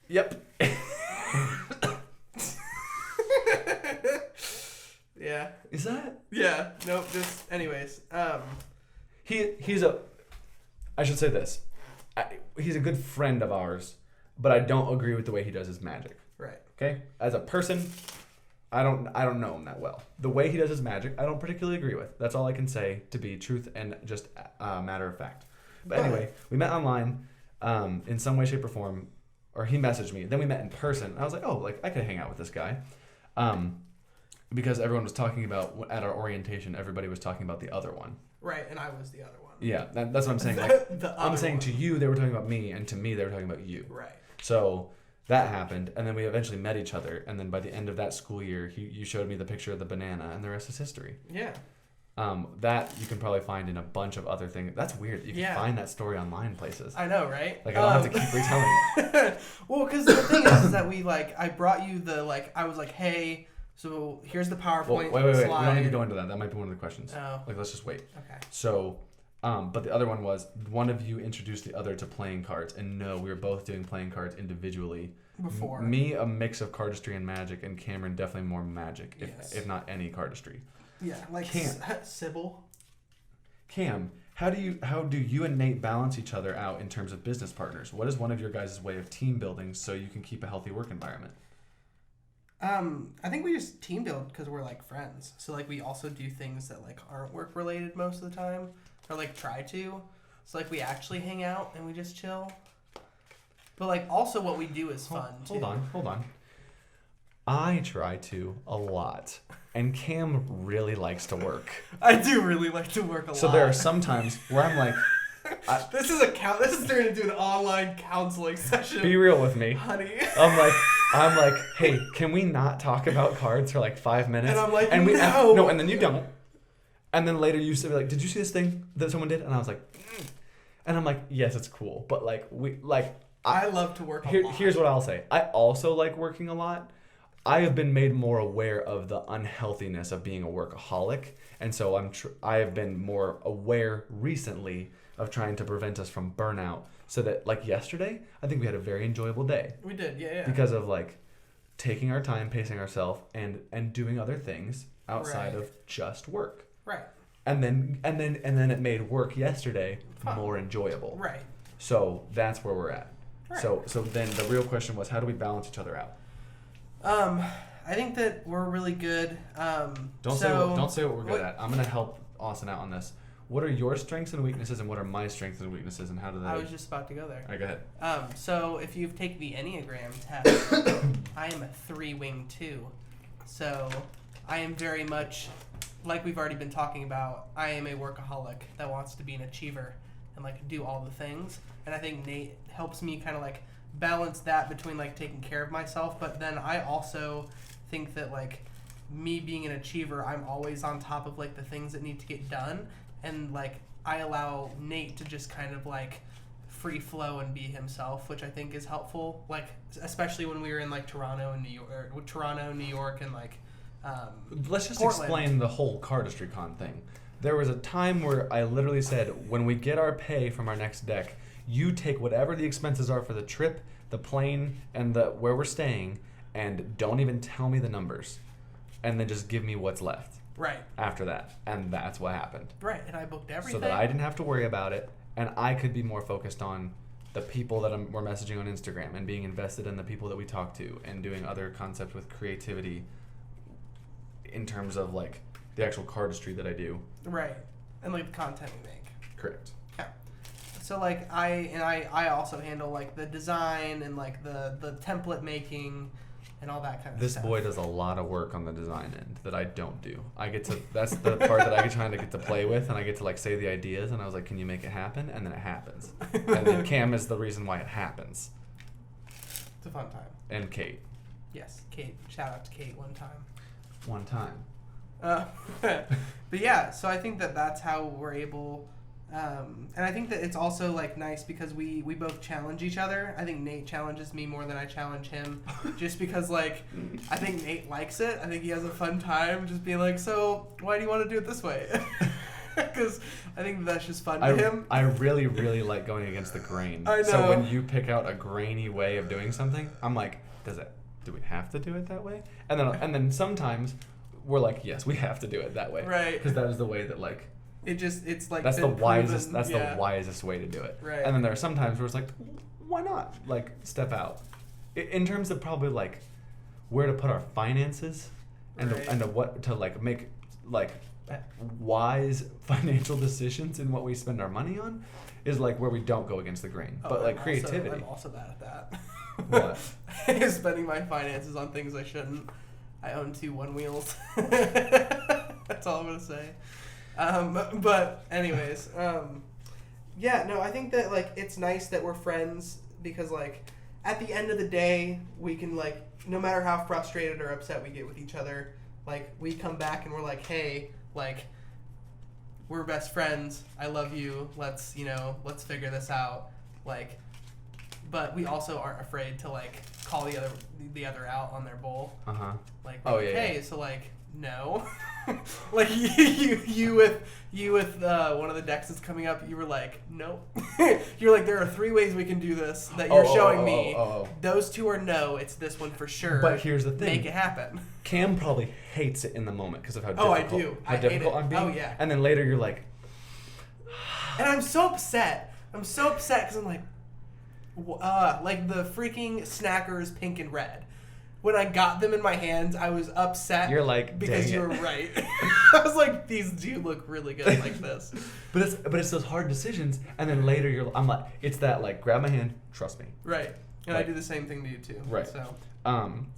yep. Yeah. Is that? Yeah. Nope. Just anyways. He's a. I should say this. He's a good friend of ours, but I don't agree with the way he does his magic. Right. Okay. As a person, I don't know him that well. The way he does his magic, I don't particularly agree with. That's all I can say to be truth and just matter of fact. But anyway, we met online, in some way, shape, or form, or he messaged me. Then we met in person. I was like, oh, like I could hang out with this guy. Because everyone was talking about, at our orientation, everybody was talking about the other one. Right, and I was the other one. Yeah, that's what I'm saying. Like, I'm saying one. To you, they were talking about me, and to me, they were talking about you. Right. So that happened, and then we eventually met each other, and then by the end of that school year, you showed me the picture of the banana, and the rest is history. Yeah. That you can probably find in a bunch of other things. That's weird. You can find that story online places. I know, right? Like, I don't have to keep retelling it. Well, because the thing is that I brought you I was like, hey, So here's the Well, PowerPoint wait. We slide. don't need to go into that. That might be one of the questions. Oh. Like, let's just wait. Okay. So, but the other one was one of you introduced the other to playing cards, and no, we were both doing playing cards individually. Before. Me, a mix of cardistry and magic, and Cameron definitely more magic, if not any cardistry. Yeah, like Sybil. Cam, how do you and Nate balance each other out in terms of business partners? What is one of your guys' way of team building so you can keep a healthy work environment? I think we just team build because we're like friends. So like we also do things that like aren't work related most of the time, or like try to. So like we actually hang out and we just chill. But like also what we do is fun too. Hold on. I try to a lot, and Cam really likes to work. I do really like to work a lot. So there are some times where I'm like, this is turning into an online counseling session. Be real with me, honey. I'm like, hey, can we not talk about cards for like 5 minutes? And I'm like, no, and then you don't. And then later you say like, did you see this thing that someone did? And I was like, and I'm like, yes, it's cool, but like I love to work a lot. Here's what I'll say. I also like working a lot. I have been made more aware of the unhealthiness of being a workaholic, and so I have been more aware recently of trying to prevent us from burnout. So that like yesterday, I think we had a very enjoyable day. We did, yeah. Because of like taking our time, pacing ourselves, and doing other things outside of just work. Right. And then it made work yesterday more enjoyable. Right. So that's where we're at. Right. So then the real question was, how do we balance each other out? I think that we're really good. Don't say what we're good at. I'm gonna help Austin out on this. What are your strengths and weaknesses, and what are my strengths and weaknesses, and how do they? I was just about to go there. All right, go ahead. So if you've taken the Enneagram test, I am a 3-wing 2. So I am very much, like we've already been talking about, I am a workaholic that wants to be an achiever and like do all the things. And I think Nate helps me kind of like balance that between like taking care of myself, but then I also think that like me being an achiever, I'm always on top of like the things that need to get done, and like I allow Nate to just kind of like free flow and be himself, which I think is helpful, like especially when we were in like Toronto, New York, and like let's just Portland. Explain the whole Cardistry Con thing. There was a time where I literally said, when we get our pay from our next deck, you take whatever the expenses are for the trip, the plane, and the where we're staying, and don't even tell me the numbers, and then just give me what's left. Right. After that, and that's what happened. Right, and I booked everything. So that I didn't have to worry about it, and I could be more focused on the people that we're messaging on Instagram, and being invested in the people that we talk to, and doing other concepts with creativity in terms of like the actual cardistry that I do. Right, and like the content we make. Correct. Yeah. So like I also handle like the design and like the template making and all that kind of this stuff. This boy does a lot of work on the design end that I don't do. That's the part that I get trying to get to play with, and I get to like say the ideas, and I was like, can you make it happen? And then it happens. And then Cam is the reason why it happens. It's a fun time. And Kate. Yes, Kate. Shout out to Kate one time. One time. But yeah, so I think that that's how we're able, and I think that it's also like nice because we both challenge each other. I think Nate challenges me more than I challenge him, just because like I think Nate likes it. I think he has a fun time just being like, so why do you want to do it this way? Because I think that's just fun to him. I really, really like going against the grain. I know. So when you pick out a grainy way of doing something, I'm like, do we have to do it that way? And then sometimes we're like, yes, we have to do it that way. Right. Because that is the way that like it's like that's the wisest proven, the wisest way to do it. Right. And then there are some times where it's like, why not? Like step out. In terms of probably like where to put our finances and right. what to like make like wise financial decisions in what we spend our money on is like where we don't go against the grain. But like creativity. I'm also bad at that. What? Spending my finances on things I shouldn't. I own 2 one-wheels. That's all I'm going to say. But anyways, yeah, no, I think that, like, it's nice that we're friends because, like, at the end of the day, we can, like, no matter how frustrated or upset we get with each other, like, we come back and we're like, hey, like, we're best friends. I love you. Let's figure this out. Like, but we also aren't afraid to like call the other out on their bowl. Like, hey, so like, no, like you with one of the decks that's coming up, you were like, nope. You're like, there are 3 ways we can do this that you're showing me. Those 2 are no. It's this one for sure. But here's the thing: make it happen. Cam probably hates it in the moment because of how difficult. I do. How difficult I'm being. Oh yeah. And then later you're like, and I'm so upset. Because I'm like the freaking Snackers pink and red. When I got them in my hands, I was upset. You're like, because you were right. I was like, these do look really good like this. But it's those hard decisions, and then later I'm like, it's that like, grab my hand, trust me. Right. And I do the same thing to you too. Right. So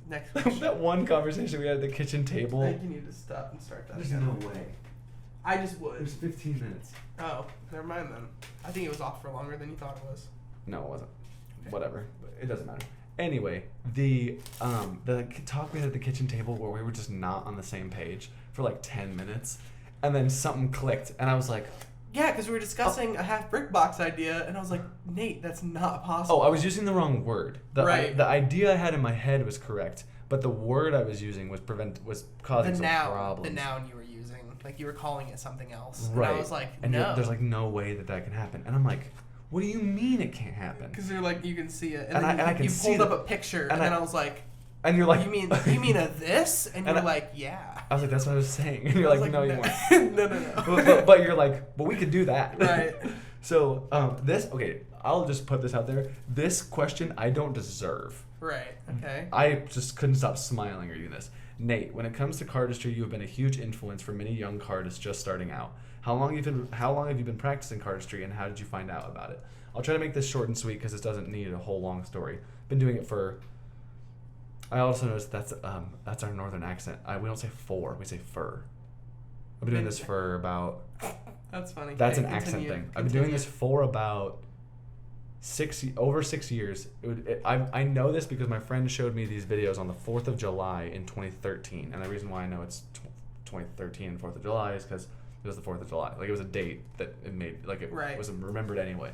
next question. That one conversation we had at the kitchen table. I think you need to stop and start that There's again. no way. I just would. It was 15 minutes. Oh, never mind then. I think it was off for longer than you thought it was. No, it wasn't. Okay. Whatever. It doesn't matter. Anyway, the talk we had at the kitchen table where we were just not on the same page for like 10 minutes, and then something clicked, and I was like, yeah, because we were discussing a half brick box idea, and I was like, Nate, that's not possible. Oh, I was using the wrong word. The idea I had in my head was correct, but the word I was using was causing some problems. The noun you were using, like you were calling it something else. Right. And I was like, and no. There's like no way that can happen. And I'm like, what do you mean it can't happen? Because you're like, you can see it. And I can you see pulled up a picture, and then I was like, and you're like, you mean a this? And you're like, yeah. I was like, that's what I was saying. And you're like, no, you weren't. No. But you're like, but we could do that. Right. So I'll just put this out there. This question I don't deserve. Right. Okay. I just couldn't stop smiling reading this. Nate, when it comes to cardistry, you have been a huge influence for many young cardists just starting out. How long have you been practicing cardistry, and how did you find out about it? I'll try to make this short and sweet because this doesn't need a whole long story. Been doing it for. I also noticed that's our northern accent. We don't say for, we say fur. I've been doing this for about. That's funny. That's an accent thing. I've been doing this for about over 6 years. I know this because my friend showed me these videos on the 4th of July in 2013, and the reason why I know it's 2013 and 4th of July is because it was the 4th of July. Like, it was a date that it made, like, it was remembered anyway.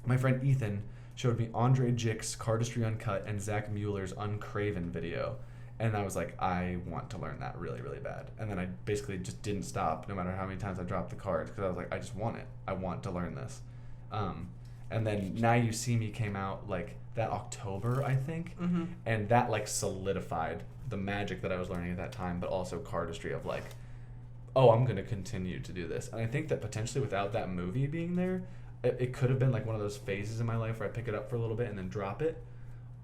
My friend Ethan showed me Andre Jick's Cardistry Uncut and Zach Mueller's Uncraven video, and I was like, I want to learn that really, really bad. And then I basically just didn't stop no matter how many times I dropped the cards, because I was like, I just want it. I want to learn this. And then Now You See Me came out like that October, I think, and that like solidified the magic that I was learning at that time, but also cardistry of like, oh, I'm going to continue to do this. And I think that potentially without that movie being there, it could have been like one of those phases in my life where I pick it up for a little bit and then drop it.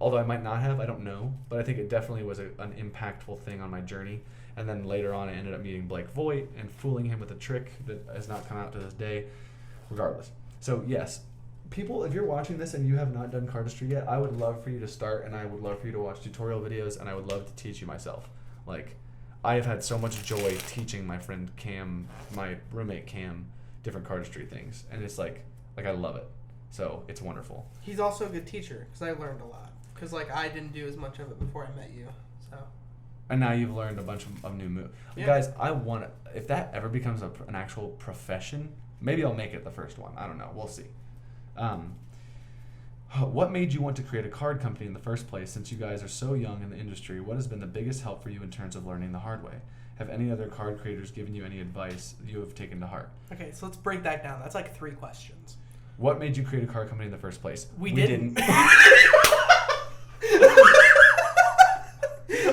Although I might not have, I don't know. But I think it definitely was an impactful thing on my journey. And then later on, I ended up meeting Blake Voigt and fooling him with a trick that has not come out to this day, regardless. So yes, people, if you're watching this and you have not done cardistry yet, I would love for you to start, and I would love for you to watch tutorial videos, and I would love to teach you myself. Like, I have had so much joy teaching my friend Cam, my roommate Cam, different cardistry things, and it's like I love it. So it's wonderful. He's also a good teacher because I learned a lot. Because like I didn't do as much of it before I met you, so. And now you've learned a bunch of new moves. Yeah. Guys, I want to, if that ever becomes an actual profession, maybe I'll make it the first one. I don't know. We'll see. What made you want to create a card company in the first place? Since you guys are so young in the industry, what has been the biggest help for you in terms of learning the hard way? Have any other card creators given you any advice you have taken to heart? Okay, so let's break that down. That's like 3 questions. What made you create a card company in the first place? We didn't.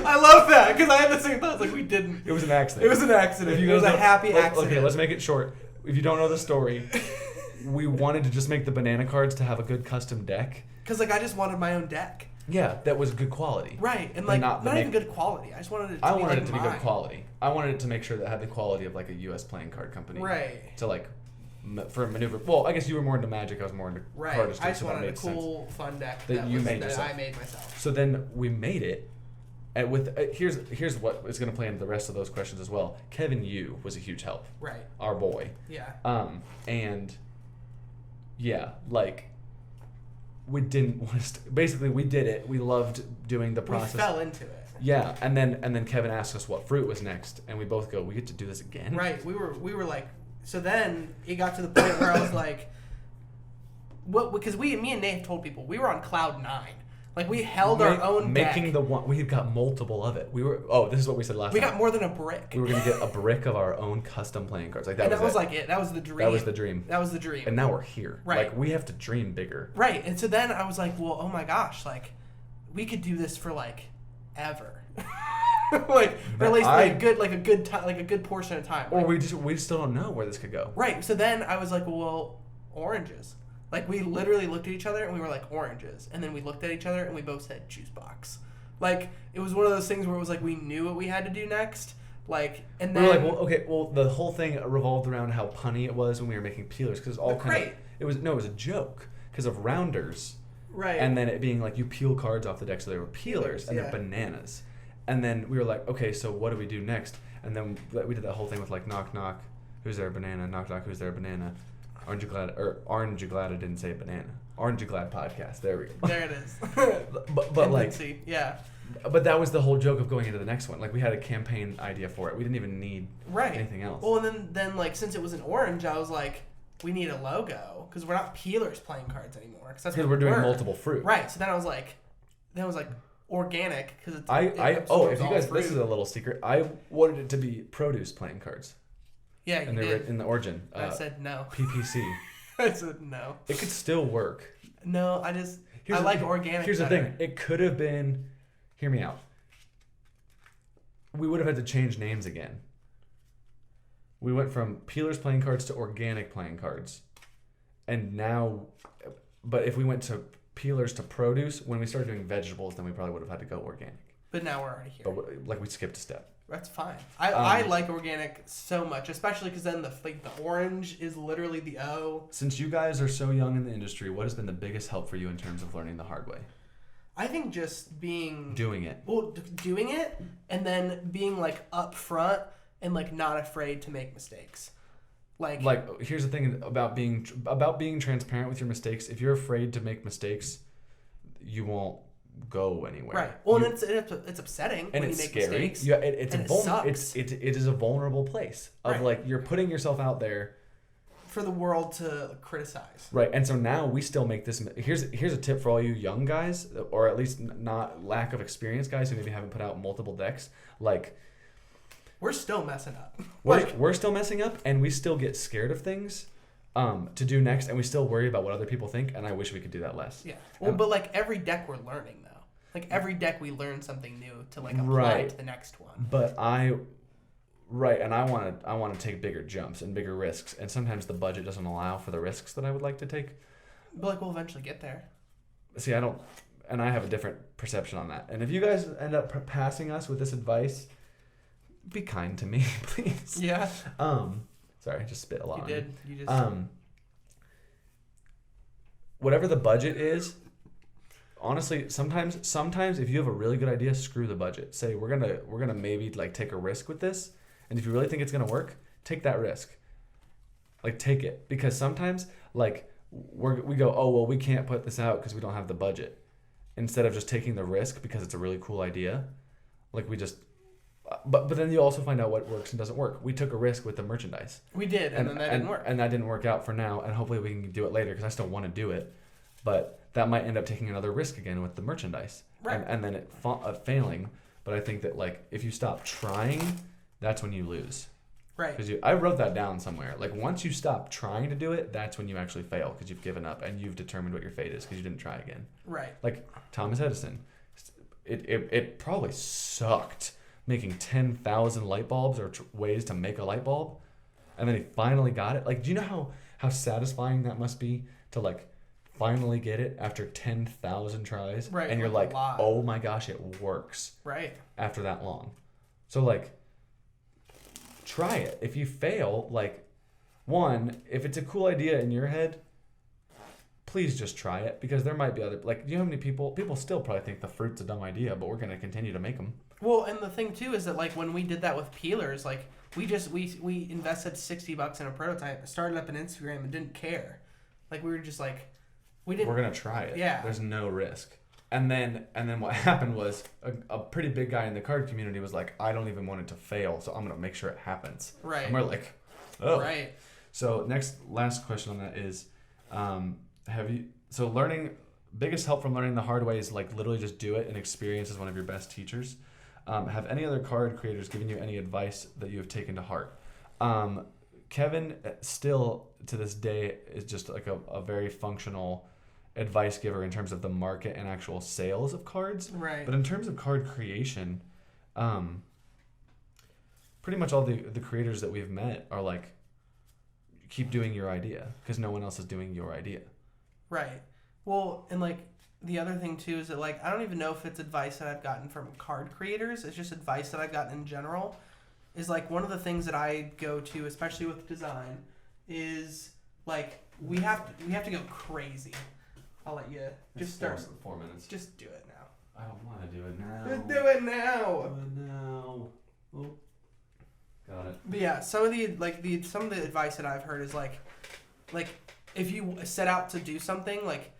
I love that because I had the same thoughts. Like, we didn't. It was an accident. It was an accident. It was a happy accident. Okay, let's make it short. If you don't know the story, we wanted to just make the banana cards to have a good custom deck. Because, like, I just wanted my own deck. Yeah, that was good quality. Right, and like not even good quality. I just wanted it to be I wanted like it to be good quality. I wanted it to make sure that it had the quality of like a U.S. playing card company. Right. To like for maneuver. Well, I guess you were more into Magic. I was more into cardistry. I just wanted a cool, fun deck that you made yourself. I made myself. So then we made it. And with here's what is going to play into the rest of those questions as well. Kevin Yu was a huge help. Right. Our boy. Yeah. And yeah, like we didn't want to. Basically, we did it. We loved doing the process. We fell into it. Yeah, and then Kevin asked us what fruit was next, and we both go, we get to do this again. Right. We were like. So then it got to the point where I was like, because me and Nate told people we were on cloud 9. Like, we held our own deck. Making the one, we got multiple of it. This is what we said last time. We got more than a brick. We were going to get a brick of our own custom playing cards. Like, that was like it. That was the dream. That was the dream. That was the dream. And now we're here. Right. Like, we have to dream bigger. Right. And so then I was like, well, oh my gosh, like, we could do this for, like, ever. Like, or at least a good portion of time. Or like, we still don't know where this could go. Right. So then I was like, well, oranges. Like, we literally looked at each other and we were like, oranges. And then we looked at each other and we both said juice box. Like, it was one of those things where it was like we knew what we had to do next. Like, and then we were like, well, the whole thing revolved around how punny it was when we were making peelers, because all it was a joke because of rounders. Right. And then it being like you peel cards off the deck, so they were peelers and they're bananas. And then we were like, okay, so what do we do next? And then we did that whole thing with like knock knock, who's there a banana? Knock knock, who's there a banana? Aren't you glad I didn't say banana? Aren't you glad podcast? There we go. There it is. but like, yeah. But that was the whole joke of going into the next one. Like, we had a campaign idea for it. We didn't even need anything else. Well, and then like, since it was an orange, I was like, we need a logo because we're not peelers playing cards anymore. Because we're doing multiple fruit. Right. So then I was like, organic because it's. If you guys, this is a little secret. I wanted it to be produce playing cards. Yeah, and they were in the origin. I said no. PPC. I said no. It could still work. No, I like organic. Here's better. the thing. It could have been. Hear me out. We would have had to change names again. We went from peelers playing cards to organic playing cards, and now, but if we went to peelers to produce, when we started doing vegetables, then we probably would have had to go organic. But now we're already here. But like, we skipped a step. That's fine. I like organic so much, especially because then the orange is literally the O. Since you guys are so young in the industry, what has been the biggest help for you in terms of learning the hard way? I think just doing it. Well, doing it, and then being like upfront and like not afraid to make mistakes. Like here's the thing about being transparent with your mistakes. If you're afraid to make mistakes, you won't go anywhere. Right. Well, and it's upsetting and when it's you make scary. mistakes. Yeah, it is a vulnerable place of like you're putting yourself out there for the world to criticize. Right. And so now we still make this. Here's a tip for all you young guys, or at least not lack of experience guys who maybe haven't put out multiple decks. Like, we're still messing up. We're still messing up, and we still get scared of things to do next, and we still worry about what other people think, and I wish we could do that less. Yeah. Well, but like every deck we're learning though. Like every deck we learn something new to like apply to the next one. But I want to take bigger jumps and bigger risks, and sometimes the budget doesn't allow for the risks that I would like to take. But like we'll eventually get there. See, I have a different perception on that. And if you guys end up passing us with this advice, be kind to me, please. Yeah. Sorry, I just spit a lot. You did. You just. Whatever the budget is, honestly, sometimes if you have a really good idea, screw the budget. Say we're gonna maybe like take a risk with this, and if you really think it's gonna work, take that risk. Like, take it, because sometimes like we go, oh well, we can't put this out because we don't have the budget. Instead of just taking the risk because it's a really cool idea, like we just. But then you also find out what works and doesn't work. We took a risk with the merchandise. We did, and then that didn't work. And that didn't work out for now, and hopefully we can do it later because I still want to do it. But that might end up taking another risk again with the merchandise. Right. And then it failing. But I think that like if you stop trying, that's when you lose. Right. Because I wrote that down somewhere. Like once you stop trying to do it, that's when you actually fail because you've given up and you've determined what your fate is because you didn't try again. Right. Like Thomas Edison. It probably sucked making 10,000 light bulbs or ways to make a light bulb, and then he finally got it. Like, do you know how satisfying that must be to like finally get it after 10,000 tries? Right. And you're like, oh my gosh, it works. Right. After that long. So like, try it. If you fail, like, one, if it's a cool idea in your head, please just try it, because there might be other, like, do you know how many people still probably think the fruit's a dumb idea, but we're going to continue to make them. Well, and the thing too is that like when we did that with peelers, like we invested $60 in a prototype, started up an Instagram, and didn't care. Like we were just like, we're gonna try it. Yeah. There's no risk. And then what happened was a pretty big guy in the card community was like, I don't even want it to fail, so I'm gonna make sure it happens. Right. And we're like, oh. Right. So last question on that is, biggest help from learning the hard way is like literally just do it, and experience is one of your best teachers. Have any other card creators given you any advice that you have taken to heart? Kevin still to this day is just like a very functional advice giver in terms of the market and actual sales of cards. Right. But in terms of card creation, pretty much all the creators that we've met are like, keep doing your idea because no one else is doing your idea. Right. Well, and like the other thing too is that like I don't even know if it's advice that I've gotten from card creators. It's just advice that I've gotten in general. Is like one of the things that I go to, especially with design, is like we have to go crazy. I'll let you just start. 4 minutes. Just do it now. I don't want to do it now. Just do it now. Do it now. Oh. Got it. But yeah, some of the advice that I've heard is like if you set out to do something, like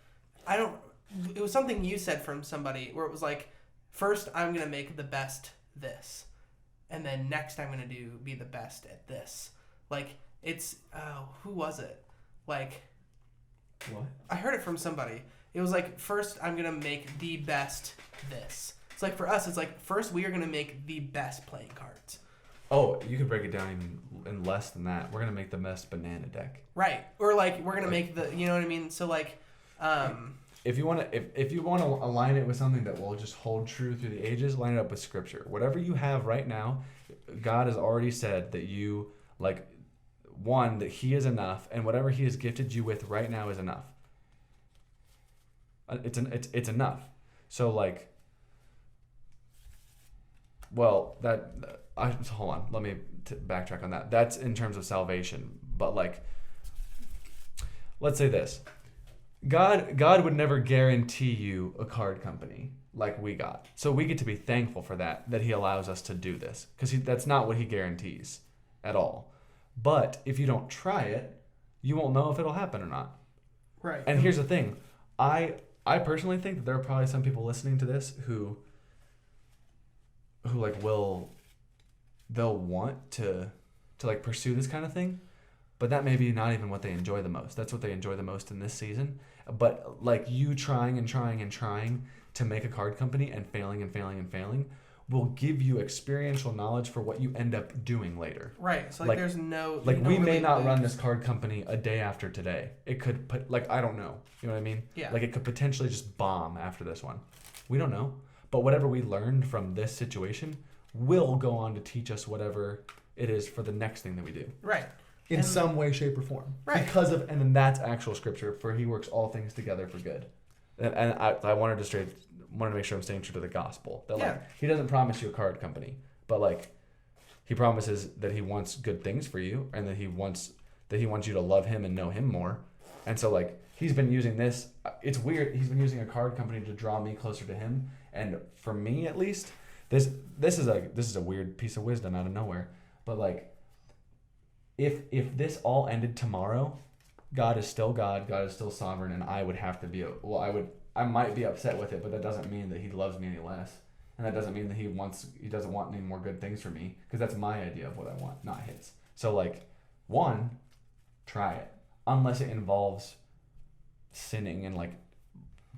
it was something you said from somebody where it was like, first I'm gonna make the best this, and then next I'm gonna be the best at this. Like it's who was it? Like what? I heard it from somebody. It was like, first I'm gonna make the best this. It's like for us, it's like first we are gonna make the best playing cards. Oh, you could break it down even in less than that. We're gonna make the best banana deck. Right. Or like we're gonna make the, you know what I mean? So like, if you want to align it with something that will just hold true through the ages, line it up with scripture. Whatever you have right now, God has already said that you like one, that He is enough, and whatever He has gifted you with right now is enough. It's enough. So like, well, hold on. Let me backtrack on that. That's in terms of salvation. But like, let's say this: God would never guarantee you a card company like we got. So we get to be thankful for that He allows us to do this, because that's not what He guarantees at all. But if you don't try it, you won't know if it'll happen or not. Right. And here's the thing: I personally think that there are probably some people listening to this who like they'll want to like pursue this kind of thing, but that may be not even what they enjoy the most. That's what they enjoy the most in this season. But like you trying to make a card company and failing will give you experiential knowledge for what you end up doing later. Right. So like there's no like we may really not run this card company a day after today. It could put like I don't know. You know what I mean? Yeah. Like it could potentially just bomb after this one. We don't know. But whatever we learned from this situation will go on to teach us whatever it is for the next thing that we do. Right. In some way, shape, or form. Right. And then that's actual scripture, for He works all things together for good. And I wanted to make sure I'm staying true to the gospel. That like He doesn't promise you a card company, but like He promises that He wants good things for you, and that He wants you to love Him and know Him more. And so like He's been using this. It's weird. He's been using a card company to draw me closer to Him, and for me at least, this is a weird piece of wisdom out of nowhere. But like, if this all ended tomorrow, God is still God. God is still sovereign, and I would have to be I might be upset with it, but that doesn't mean that He loves me any less, and that doesn't mean that He doesn't want any more good things for me, because that's my idea of what I want, not His. So like, one, try it, unless it involves sinning and like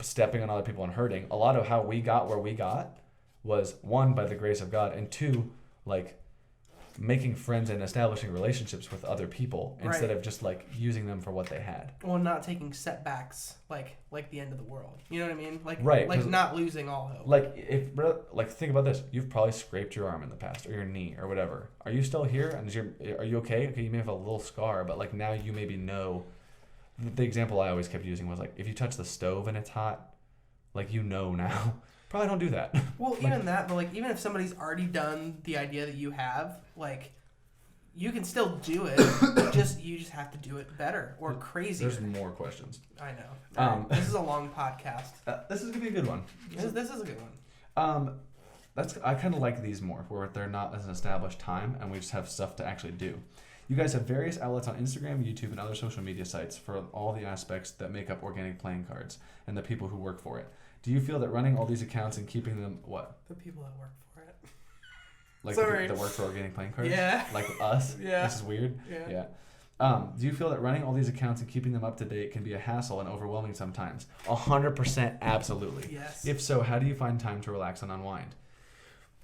stepping on other people and hurting. A lot of how we got where we got was, one, by the grace of God, and two, like making friends and establishing relationships with other people instead of just like using them for what they had. Well, not taking setbacks like the end of the world. You know what I mean? Like like not losing all hope. Like think about this: you've probably scraped your arm in the past, or your knee, or whatever. Are you still here? And are you okay? Okay, you may have a little scar, but like now you maybe know. The example I always kept using was like, if you touch the stove and it's hot, like you know now. Probably don't do that. Well, even that, but like even if somebody's already done the idea that you have, like you can still do it. you just have to do it better or crazier. There's more questions. I know. This is a long podcast. This is gonna be a good one. This is a good one. I kind of like these more, where they're not as an established time and we just have stuff to actually do. You guys have various outlets on Instagram, YouTube, and other social media sites for all the aspects that make up organic playing cards and the people who work for it. Do you feel that running all these accounts and keeping them what? The people that work for it. Like Sorry. that work for organic playing cards? Yeah. Like us? Yeah. This is weird? Yeah. Do you feel that running all these accounts and keeping them up to date can be a hassle and overwhelming sometimes? 100% absolutely. Yes. If so, how do you find time to relax and unwind?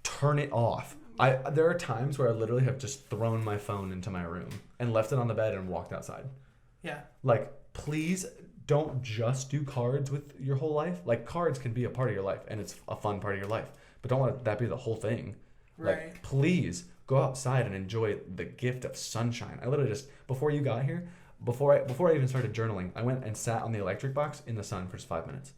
Turn it off. There are times where I literally have just thrown my phone into my room and left it on the bed and walked outside. Yeah. Like, please don't just do cards with your whole life. Like, cards can be a part of your life, and it's a fun part of your life. But don't let that be the whole thing. Right. Like, please go outside and enjoy the gift of sunshine. I literally just, before you got here, before I even started journaling, I went and sat on the electric box in the sun for just 5 minutes.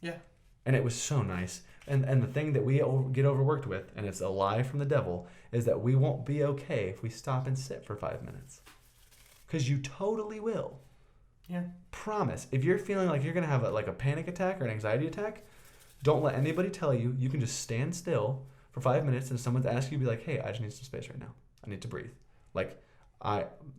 Yeah. And it was so nice. And the thing that we get overworked with, and it's a lie from the devil, is that we won't be okay if we stop and sit for 5 minutes. Because you totally will. Yeah. Promise. If you're feeling like you're going to have a panic attack or an anxiety attack, don't let anybody tell you. You can just stand still for 5 minutes and someone's asking you, be like, hey, I just need some space right now. I need to breathe.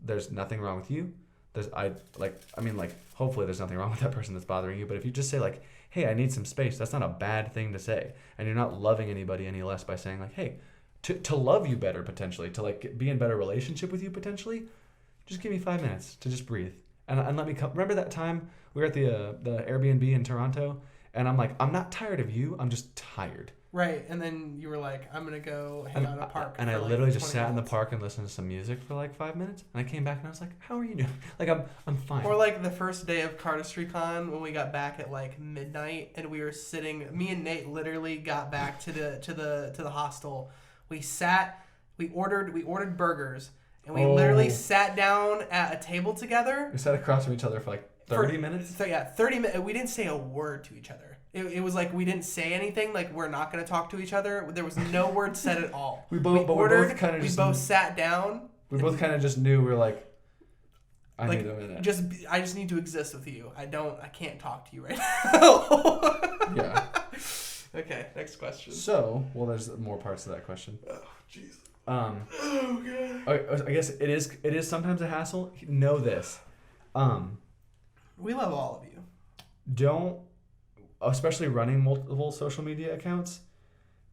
There's nothing wrong with you. Hopefully there's nothing wrong with that person that's bothering you. But if you just say like, hey, I need some space, that's not a bad thing to say. And you're not loving anybody any less by saying like, hey, to love you better potentially, to like be in better relationship with you potentially, just give me 5 minutes to just breathe. And let me come. Remember that time we were at the Airbnb in Toronto, and I'm like, I'm not tired of you. I'm just tired. Right, and then you were like, I'm gonna go hang out in a park. And I literally just sat in the park and listened to some music for like 5 minutes. And I came back and I was like, how are you doing? Like, I'm fine. Or like the first day of Cardistry-Con when we got back at like midnight and we were sitting. Me and Nate literally got back to the hostel. We ordered burgers. And we literally sat down at a table together. We sat across from each other for like 30 minutes? So yeah, 30 minutes. We didn't say a word to each other. It was like we didn't say anything. Like, we're not going to talk to each other. There was no word said at all. We both sat down. We both kind of just knew. We were like, I need a minute. I just need to exist with you. I can't talk to you right now. Yeah. Okay, next question. So, well, there's more parts to that question. Oh, jeez. I guess it is sometimes a hassle. Know this. We love all of you. Don't, especially running multiple social media accounts.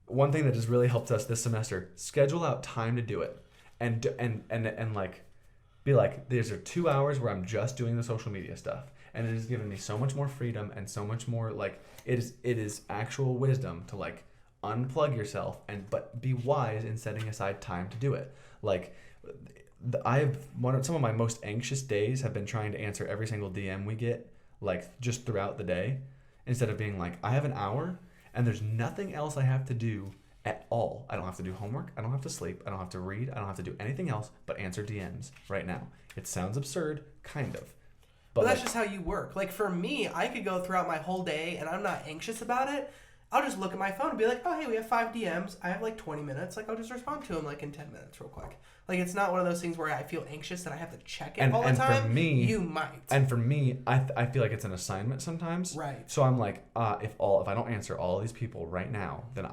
One thing that has really helped us this semester: schedule out time to do it, and like, be like, these are 2 hours where I'm just doing the social media stuff, and it has given me so much more freedom and so much more like it is actual wisdom to like unplug yourself but be wise in setting aside time to do it. Like, some of my most anxious days have been trying to answer every single DM we get, like, just throughout the day, instead of being like, I have an hour and there's nothing else I have to do at all. I don't have to do homework. I don't have to sleep. I don't have to read. I don't have to do anything else but answer DMs right now. It sounds absurd, kind of. But that's just how you work. Like, for me, I could go throughout my whole day and I'm not anxious about it. I'll just look at my phone and be like, oh, hey, we have 5 DMs. I have like 20 minutes. Like, I'll just respond to them like in 10 minutes real quick. Like, it's not one of those things where I feel anxious that I have to check it all the time. For me, you might. And for me, I feel like it's an assignment sometimes. Right. So I'm like, if I don't answer all of these people right now, then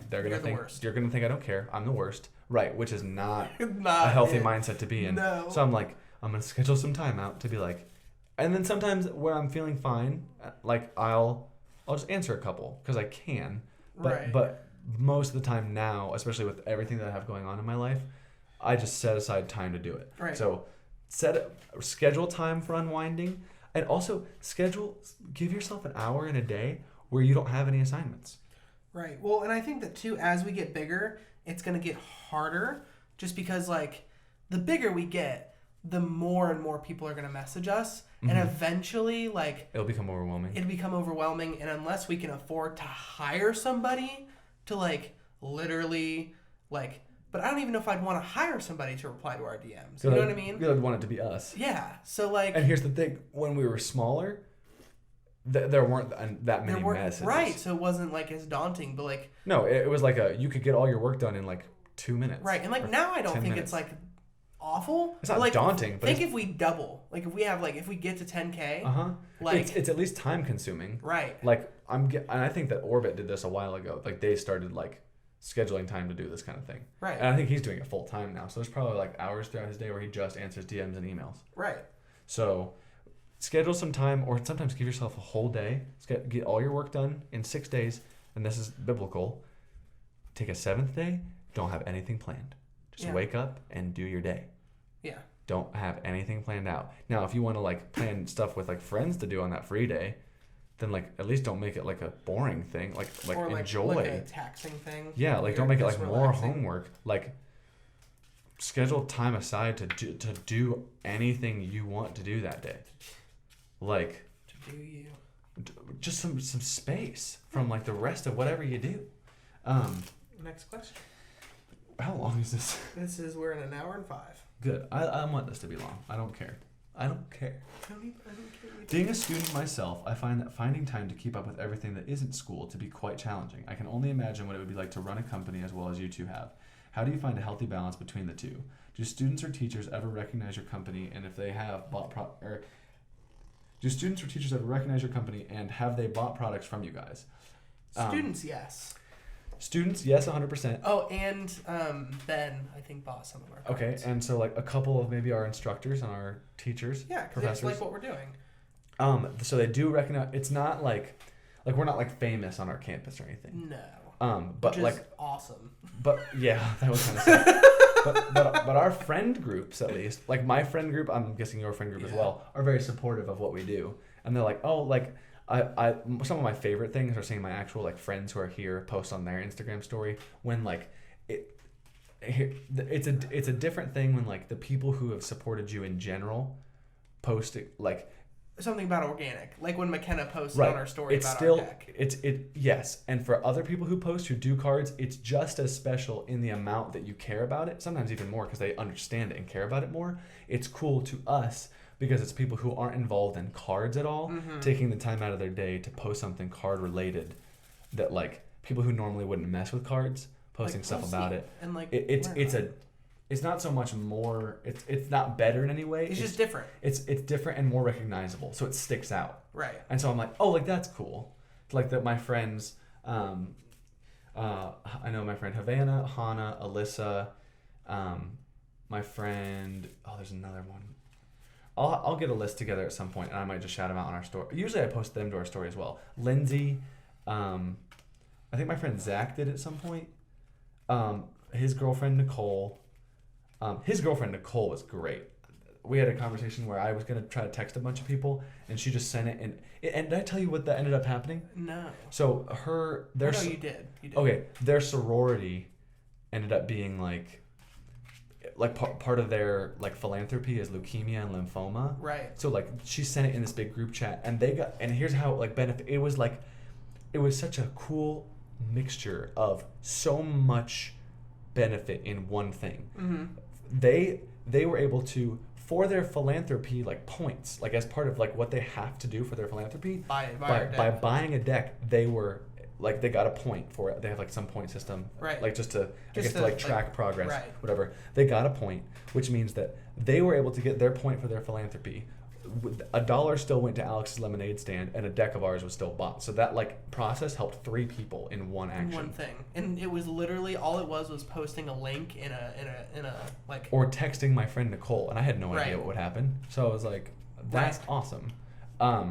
they're gonna think you're gonna think I don't care. I'm the worst. Right, which is not a healthy mindset to be in. No. So I'm like, I'm gonna schedule some time out to be like, and then sometimes where I'm feeling fine, like I'll just answer a couple because I can. But most of the time now, especially with everything that I have going on in my life, I just set aside time to do it. Right. So schedule time for unwinding, and also give yourself an hour in a day where you don't have any assignments. Right. Well, and I think that too, as we get bigger, it's going to get harder just because, like, the bigger we get, the more and more people are going to message us. Mm-hmm. And eventually, like, it'll become overwhelming. And unless we can afford to hire somebody to, like, literally, like, but I don't even know if I'd want to hire somebody to reply to our DMs. You know what I mean? You'd want it to be us. Yeah. So, like... And here's the thing. When we were smaller, there weren't that many messages. Right. So it wasn't, like, as daunting, but, like... No, it was like you could get all your work done in, like, 2 minutes. Right. And, like, now I don't think it's, like, awful. It's not like, daunting. But if we double. Like, if we get to 10K... Uh-huh. Like... It's at least time consuming. Right. Like, and I think that Orbit did this a while ago. Like, they started, like, scheduling time to do this kind of thing. Right. And I think he's doing it full time now. So there's probably like hours throughout his day where he just answers DMs and emails. Right. So schedule some time, or sometimes give yourself a whole day. Get all your work done in 6 days. And this is biblical. Take a 7th day. Don't have anything planned. Just wake up and do your day. Yeah. don't have anything planned out. Now, if you want to like plan stuff with like friends to do on that free day, then like at least don't make it like a boring thing. Like or enjoy. Like a taxing thing. Yeah, like don't make it like just more relaxing. homework. Like schedule time aside to do anything you want to do that day. Like To do you. Just some space from like the rest of whatever you do. Next question. How long is this? We're in 1 hour and 5. Good. I want this to be long. I don't care. I don't care. I don't care. Being a student myself, I find that finding time to keep up with everything that isn't school to be quite challenging. I can only imagine what it would be like to run a company as well as you two have. How do you find a healthy balance between the two? Do students or teachers ever recognize your company, and if they have do students or teachers ever recognize your company, and have they bought products from you guys? Students, yes. Students, yes, 100%. Oh, and Ben, I think, bought some of our cards. Okay, and so like a couple of maybe our instructors and our teachers, Yeah, because professors. it's like what we're doing. So they do recognize. It's not like we're not like famous on our campus or anything. No. But Which is like awesome. But yeah, that was kind of sad. but our friend groups, at least, like my friend group, I'm guessing your friend group as well, are very supportive of what we do, and they're like, oh, like I some of my favorite things are seeing my actual like friends who are here post on their Instagram story when like it's a different thing when like the people who have supported you in general post it like. Something about organic, like when McKenna posted Right. on our story It's about still, our deck. Yes, and for other people who post who do cards, it's just as special in the amount that you care about it. Sometimes even more because they understand it and care about it more. It's cool to us because it's people who aren't involved in cards at all, taking the time out of their day to post something card related that like people who normally wouldn't mess with cards posting Like, stuff about it. And like It's not so much more. It's not better in any way. It's just different. It's different and more recognizable, so it sticks out. Right. And so I'm like, oh, like that's cool. Like that, my friends. I know my friend Havana, Hannah, Alyssa, my friend. Oh, there's another one. I'll get a list together at some point, and I might just shout them out on our story. Usually, I post them to our story as well. Lindsay, I think my friend Zach did at some point. His girlfriend Nicole. His girlfriend Nicole was great. We had a conversation where I was gonna try to text a bunch of people, and she just sent it. And did I tell you what that ended up happening? No. So No, you did. Okay, their sorority ended up being like part of their like philanthropy is leukemia and lymphoma. Right. So like she sent it in this big group chat, and here's how like benefit. It was such a cool mixture of so much benefit in one thing. Mm-hmm. They were able to, for their philanthropy like points, like as part of like what they have to do for their philanthropy, by buying a deck, they were like they got a point for it. They have like some point system, right? Like just to track progress, right. Whatever. They got a point, which means that they were able to get their point for their philanthropy. $1 still went to Alex's lemonade stand, and a deck of ours was still bought. So that like process helped 3 people in one action. One thing, and it was literally all it was posting a link in a like. Or texting my friend Nicole, and I had no idea Right. what would happen. So I was like, "That's Right. awesome." But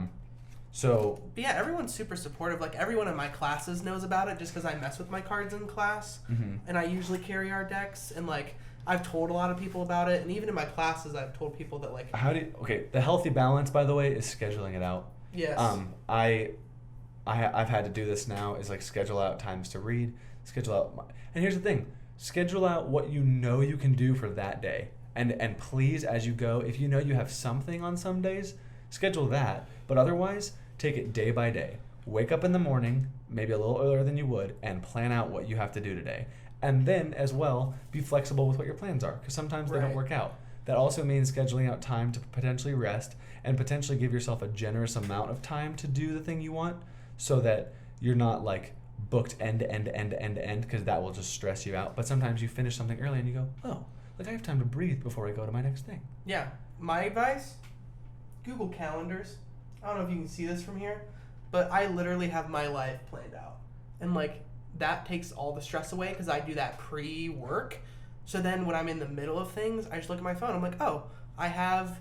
yeah, everyone's super supportive. Like everyone in my classes knows about it just because I mess with my cards in class, and I usually carry our decks. And like I've told a lot of people about it, and even in my classes, I've told people that like. The healthy balance, by the way, is scheduling it out. Yes. I've had to do this now. Is like schedule out times to read, and here's the thing: schedule out what you know you can do for that day, and please, as you go, if you know you have something on some days, schedule that. But otherwise, take it day by day. Wake up in the morning, maybe a little earlier than you would, and plan out what you have to do today. And then, as well, be flexible with what your plans are, because sometimes they don't Right. work out. That also means scheduling out time to potentially rest and potentially give yourself a generous amount of time to do the thing you want, so that you're not like booked end to end to end to end to end, because that will just stress you out. But sometimes you finish something early and you go, oh, like I have time to breathe before I go to my next thing. Yeah. My advice: Google Calendars. I don't know if you can see this from here, but I literally have my life planned out, and like that takes all the stress away because I do that pre-work. So then when I'm in the middle of things, I just look at my phone. I'm like, oh, I have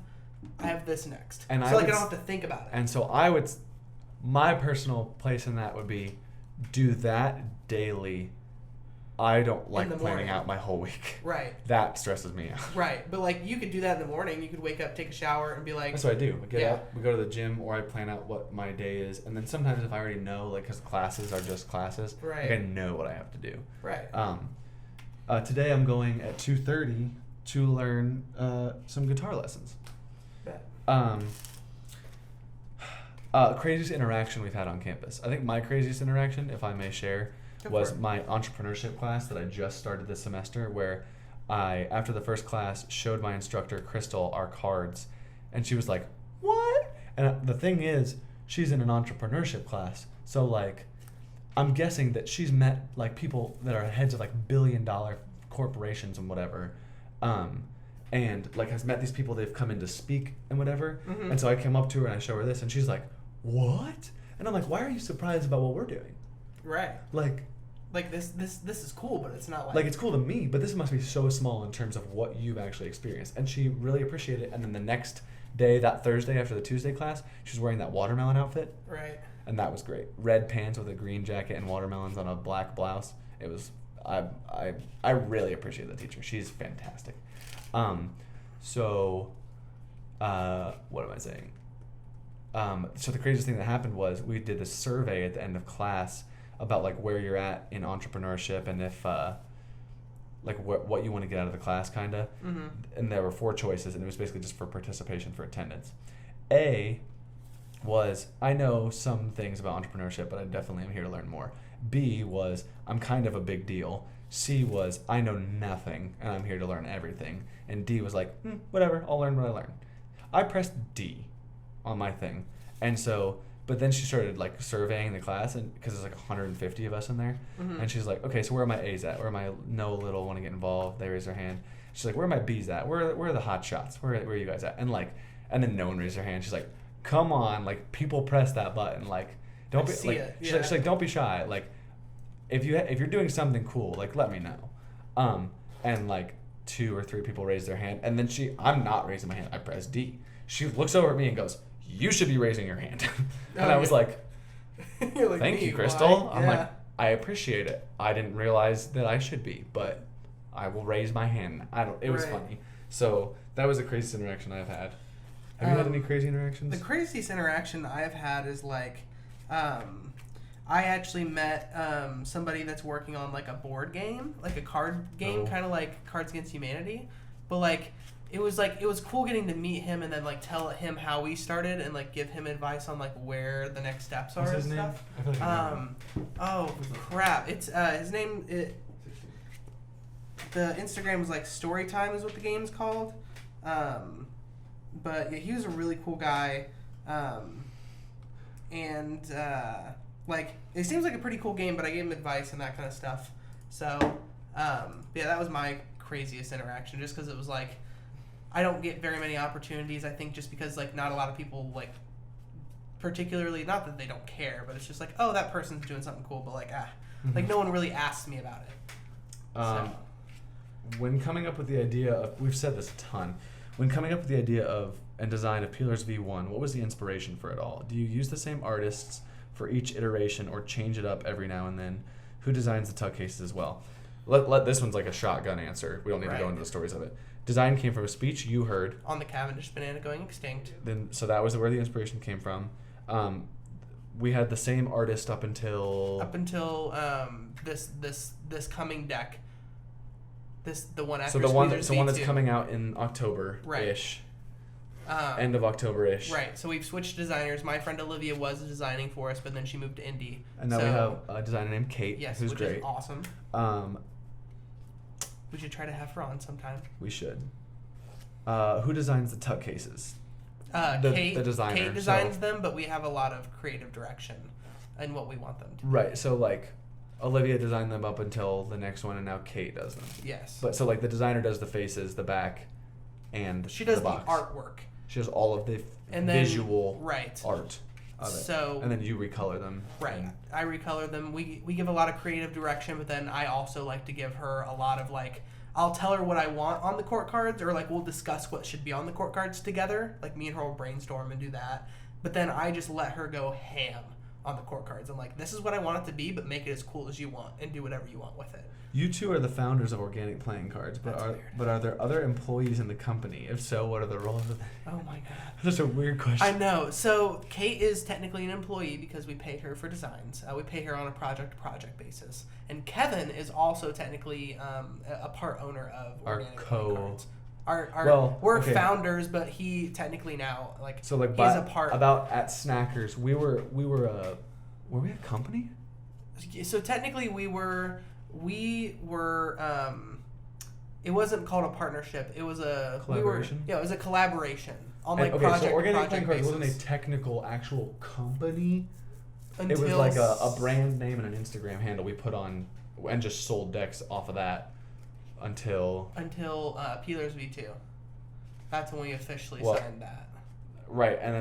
this next. And so I don't have to think about it. And so my personal place in that would be do that daily I don't like the planning morning. out my whole week. Right. That stresses me out. Right. But like you could do that in the morning. You could wake up, take a shower, and be like. That's what I do. I get up, we go to the gym, or I plan out what my day is, and then sometimes if I already know, like, because classes are just classes, Right. like I know what I have to do. Right. Today I'm going at 2:30 to learn some guitar lessons. Bet. Craziest interaction we've had on campus. I think my craziest interaction, if I may share, was my entrepreneurship class that I just started this semester, where I, after the first class, showed my instructor, Crystal, our cards, and she was like, "What?" And the thing is, she's in an entrepreneurship class, so, like, I'm guessing that she's met, like, people that are heads of, like, billion-dollar corporations and whatever, and, like, has met these people, they've come in to speak and whatever, Mm-hmm. and so I came up to her and I show her this, and she's like, "What?" And I'm like, "Why are you surprised about what we're doing?" Right. Like this is cool, but it's not it's cool to me, but this must be so small in terms of what you've actually experienced. And she really appreciated it. And then the next day, that Thursday after the Tuesday class, she was wearing that watermelon outfit. Right. And that was great. Red pants with a green jacket and watermelons on a black blouse. It was, I really appreciate the teacher. She's fantastic. So what am I saying? So the craziest thing that happened was we did this survey at the end of class about, like, where you're at in entrepreneurship and if like what you want to get out of the class, kind of. Mm-hmm. And there were 4 choices, and it was basically just for participation, for attendance. A was, I know some things about entrepreneurship, but I definitely am here to learn more. B was, I'm kind of a big deal. C was, I know nothing and I'm here to learn everything. And D was like, whatever, I'll learn what I learn. I pressed D on my thing. And so, but then she started, like, surveying the class, and because there's like 150 of us in there, Mm-hmm. and she's like, okay, so where are my A's at? Where are my no little want to get involved? They raise their hand. She's like, where are my B's at? Where are the hot shots? Where are you guys at? And, like, and then no one raised their hand. She's like, come on, like, people press that button. Like, don't be like, she's like, don't be shy. Like, if you're doing something cool, like, let me know. And, like, 2 or 3 people raised their hand, and then I'm not raising my hand. I press D. She looks over at me and goes, you should be raising your hand. And I was like, You're like, thank me, you, Crystal. why? I'm Yeah. like, I appreciate it. I didn't realize that I should be, but I will raise my hand. It was Right. funny. So that was the craziest interaction I've had. Have you had any crazy interactions? The craziest interaction I've had is, like, I actually met somebody that's working on, like, a board game, like a card game, kind of like Cards Against Humanity. But, like, it was cool getting to meet him and then, like, tell him how we started and, like, give him advice on, like, where the next steps are. What's his and name? stuff. I feel like I know him. Oh crap! It's his name. The Instagram is, like, Storytime is what the game's called. But yeah, he was a really cool guy, and like, it seems like a pretty cool game. But I gave him advice and that kind of stuff. So yeah, that was my craziest interaction, just because it was like, I don't get very many opportunities. I think just because, like, not a lot of people, like, particularly, not that they don't care, but it's just like, oh, that person's doing something cool, but, like, like, no one really asks me about it. When coming up with the idea of, we've said this a ton, when coming up with the idea of and design of Peelers V1, what was the inspiration for it all? Do you use the same artists for each iteration or change it up every now and then? Who designs the tug cases as well? Let this one's like a shotgun answer. We don't need to go into the stories of it. Design came from a speech you heard On the Cavendish banana going extinct. Then, so that was where the inspiration came from. We had the same artist up until this coming deck. The one after. so the one Squeezers that's V2. coming out in October-ish, end of October-ish. Right. So we've switched designers. My friend Olivia was designing for us, but then she moved to Indy. And now we have a designer named Kate, Yes, who's which great. is awesome. We should try to have her on sometime. We should. Who designs the tuck cases? Kate, the designer. Kate designs them, but we have a lot of creative direction in what we want them to. Right. So, like, Olivia designed them up until the next one, and now Kate does them. Yes. But so, like, the designer does the faces, the back, and she does the box. artwork. She does all of the And then, visual right. art of it. So, and then you recolor them. right. And I recolor them. We give a lot of creative direction, but then I also like to give her a lot of, like, I'll tell her what I want on the court cards, or, like, we'll discuss what should be on the court cards together. Like, me and her will brainstorm and do that. But then I just let her go ham on the core cards. I'm like, this is what I want it to be, but make it as cool as you want and do whatever you want with it. You two are the founders of Organic Playing Cards, but are there other employees in the company? If so, what are the roles of them? Oh my god. That's a weird question. I know. So Kate is technically an employee because we pay her for designs. We pay her on a project-to-project basis. And Kevin is also technically a part owner of Organic Playing Cards. We're founders, but he technically now is a part. About at Snackers, we were we a company? So technically we were it wasn't called a partnership. It was a collaboration. It was a collaboration on so Organic Playing Cards wasn't a technical actual company. It was like a brand name and an Instagram handle we put on and just sold decks off of that until Peelers V2. That's when we officially signed that. Right, and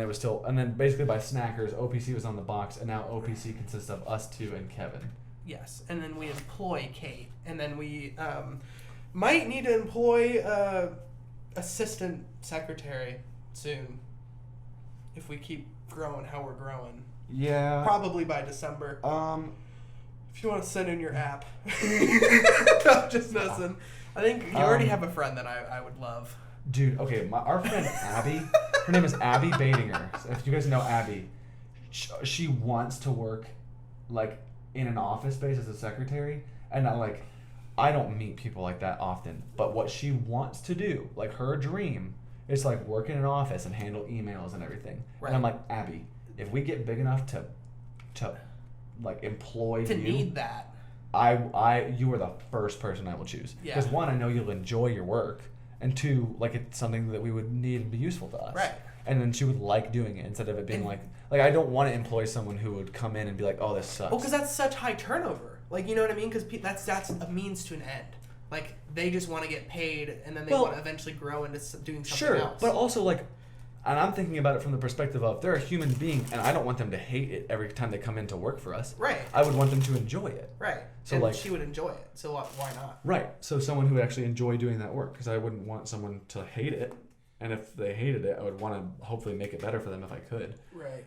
then basically by Snackers, OPC was on the box, and now OPC consists of us two and Kevin. Yes, and then we employ Kate, and then we might need to employ assistant secretary soon if we keep growing how we're growing. Yeah. Probably by December. If you want to send in your app. No, just listen. I think you already have a friend that I would love. Dude, okay, our friend Abby, her name is Abby Badinger. So if you guys know Abby, she wants to work in an office space as a secretary, and I don't meet people like that often, but what she wants to do, her dream, is work in an office and handle emails and everything. Right. And I'm like, Abby, if we get big enough to employ to you, need that, you are the first person I will choose. Because one, I know you'll enjoy your work, and two, it's something that we would need and be useful to us. Right. And then she would like doing it instead of it being I don't want to employ someone who would come in and be like, oh, this sucks. Well, because that's such high turnover. You know what I mean? Because that's a means to an end. They just want to get paid, and then they want to eventually grow into doing something else. But also, and I'm thinking about it from the perspective of they're a human being, and I don't want them to hate it every time they come in to work for us. Right. I would want them to enjoy it. Right. So and she would enjoy it. So why not? Right. So someone who would actually enjoy doing that work, because I wouldn't want someone to hate it. And if they hated it, I would want to hopefully make it better for them if I could. Right.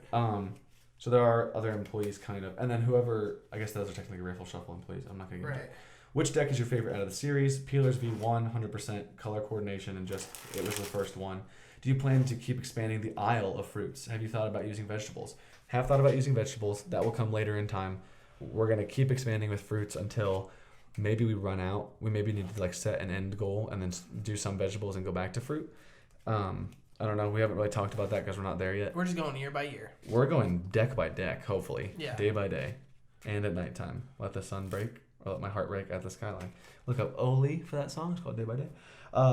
So there are other employees and then whoever, I guess those are technically Raffle Shuffle employees. I'm not going to get into it. Which deck is your favorite out of the series? Peelers V1, 100% color coordination, and it was the first one. Do you plan to keep expanding the aisle of fruits? Have you thought about using vegetables? Have thought about using vegetables. That will come later in time. We're going to keep expanding with fruits until maybe we run out. We maybe need to set an end goal and then do some vegetables and go back to fruit. I don't know. We haven't really talked about that because we're not there yet. We're just going year by year. We're going deck by deck, hopefully. Yeah. Day by day. And at nighttime. Let the sun break, or let my heart break at the skyline. Look up Oli for that song. It's called Day by Day.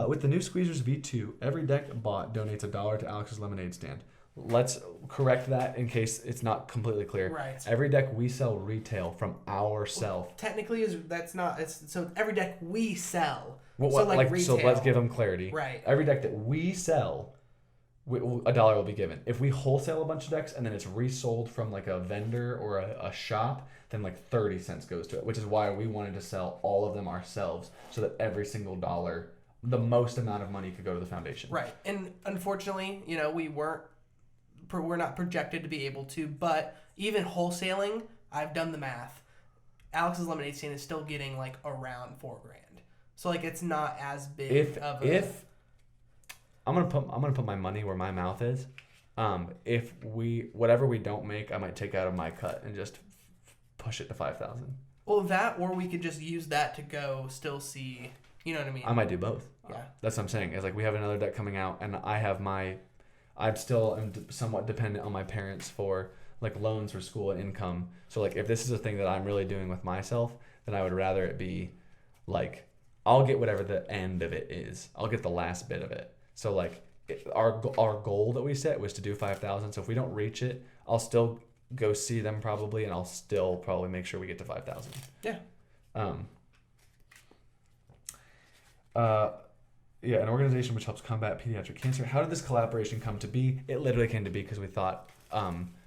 With the new Squeezers V2, every deck bought donates $1 to Alex's lemonade stand. Let's correct that in case it's not completely clear. Right. Every deck we sell retail from ourself. Well, technically, so every deck we sell. Retail. So let's give them clarity. Right. Every deck that we sell, $1 will be given. If we wholesale a bunch of decks and then it's resold from a vendor or a shop, then 30 cents goes to it, which is why we wanted to sell all of them ourselves so that every single dollar, the most amount of money, could go to the foundation. Right. And unfortunately, we're not projected to be able to, but even wholesaling, I've done the math. Alex's lemonade stand is still getting around $4,000. So it's not as big if I'm gonna put my money where my mouth is. If whatever we don't make, I might take out of my cut and just push it to 5,000. Well, that, or we could just use that to go still see. You know what I mean? I might do both. Yeah. That's what I'm saying. It's we have another deck coming out, and I'm still somewhat dependent on my parents for loans for school and income. So if this is a thing that I'm really doing with myself, then I would rather it be I'll get whatever the end of it is. I'll get the last bit of it. So our goal that we set was to do 5,000. So if we don't reach it, I'll still go see them probably, and I'll still probably make sure we get to 5,000. Yeah. An organization which helps combat pediatric cancer. How did this collaboration come to be? It literally came to be because we thought.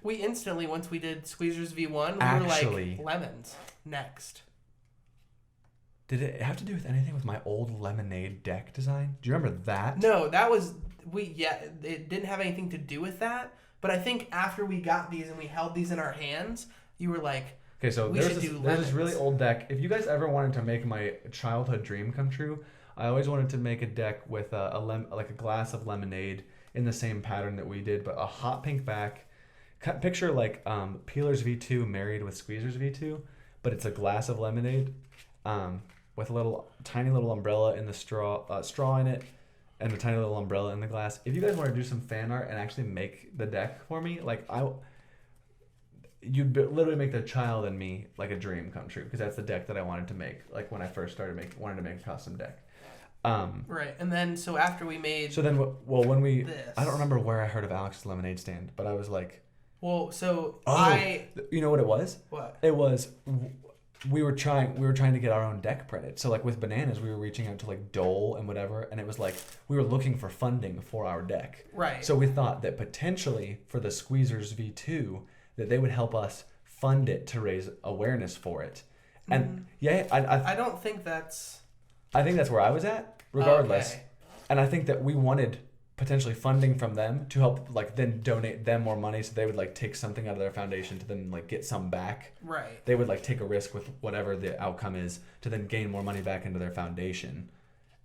We instantly, once we did Squeezers V1, we were lemons next. Did it have to do with anything with my old lemonade deck design? Do you remember that? No, that was it didn't have anything to do with that. But I think after we got these and we held these in our hands, you were like, okay, so we should do there's this really old deck. If you guys ever wanted to make my childhood dream come true, I always wanted to make a deck with like a glass of lemonade in the same pattern that we did, but a hot pink back. Picture like Peeler's V2 married with Squeezer's V2, but it's a glass of lemonade with a tiny little umbrella in the straw in it, and a tiny little umbrella in the glass. If you guys want to do some fan art and actually make the deck for me, like you'd literally make the child in me like a dream come true, because that's the deck that I wanted to make. Like when I first started wanted to make a custom deck. Right, and then so after we made. So then, when we, this. I don't remember where I heard of Alex's lemonade stand, but I was like, well, so you know what it was? What? It was. We were trying to get our own deck printed. So like with bananas, we were reaching out to like Dole and whatever, and it was like we were looking for funding for our deck. Right. So we thought that potentially for the Squeezers V2 that they would help us fund it to raise awareness for it. And I don't think that's. I think that's where I was at, regardless. Okay. And I think that we wanted potentially funding from them to help like then donate them more money, so they would like take something out of their foundation to then like get some back. Right. They would like take a risk with whatever the outcome is to then gain more money back into their foundation,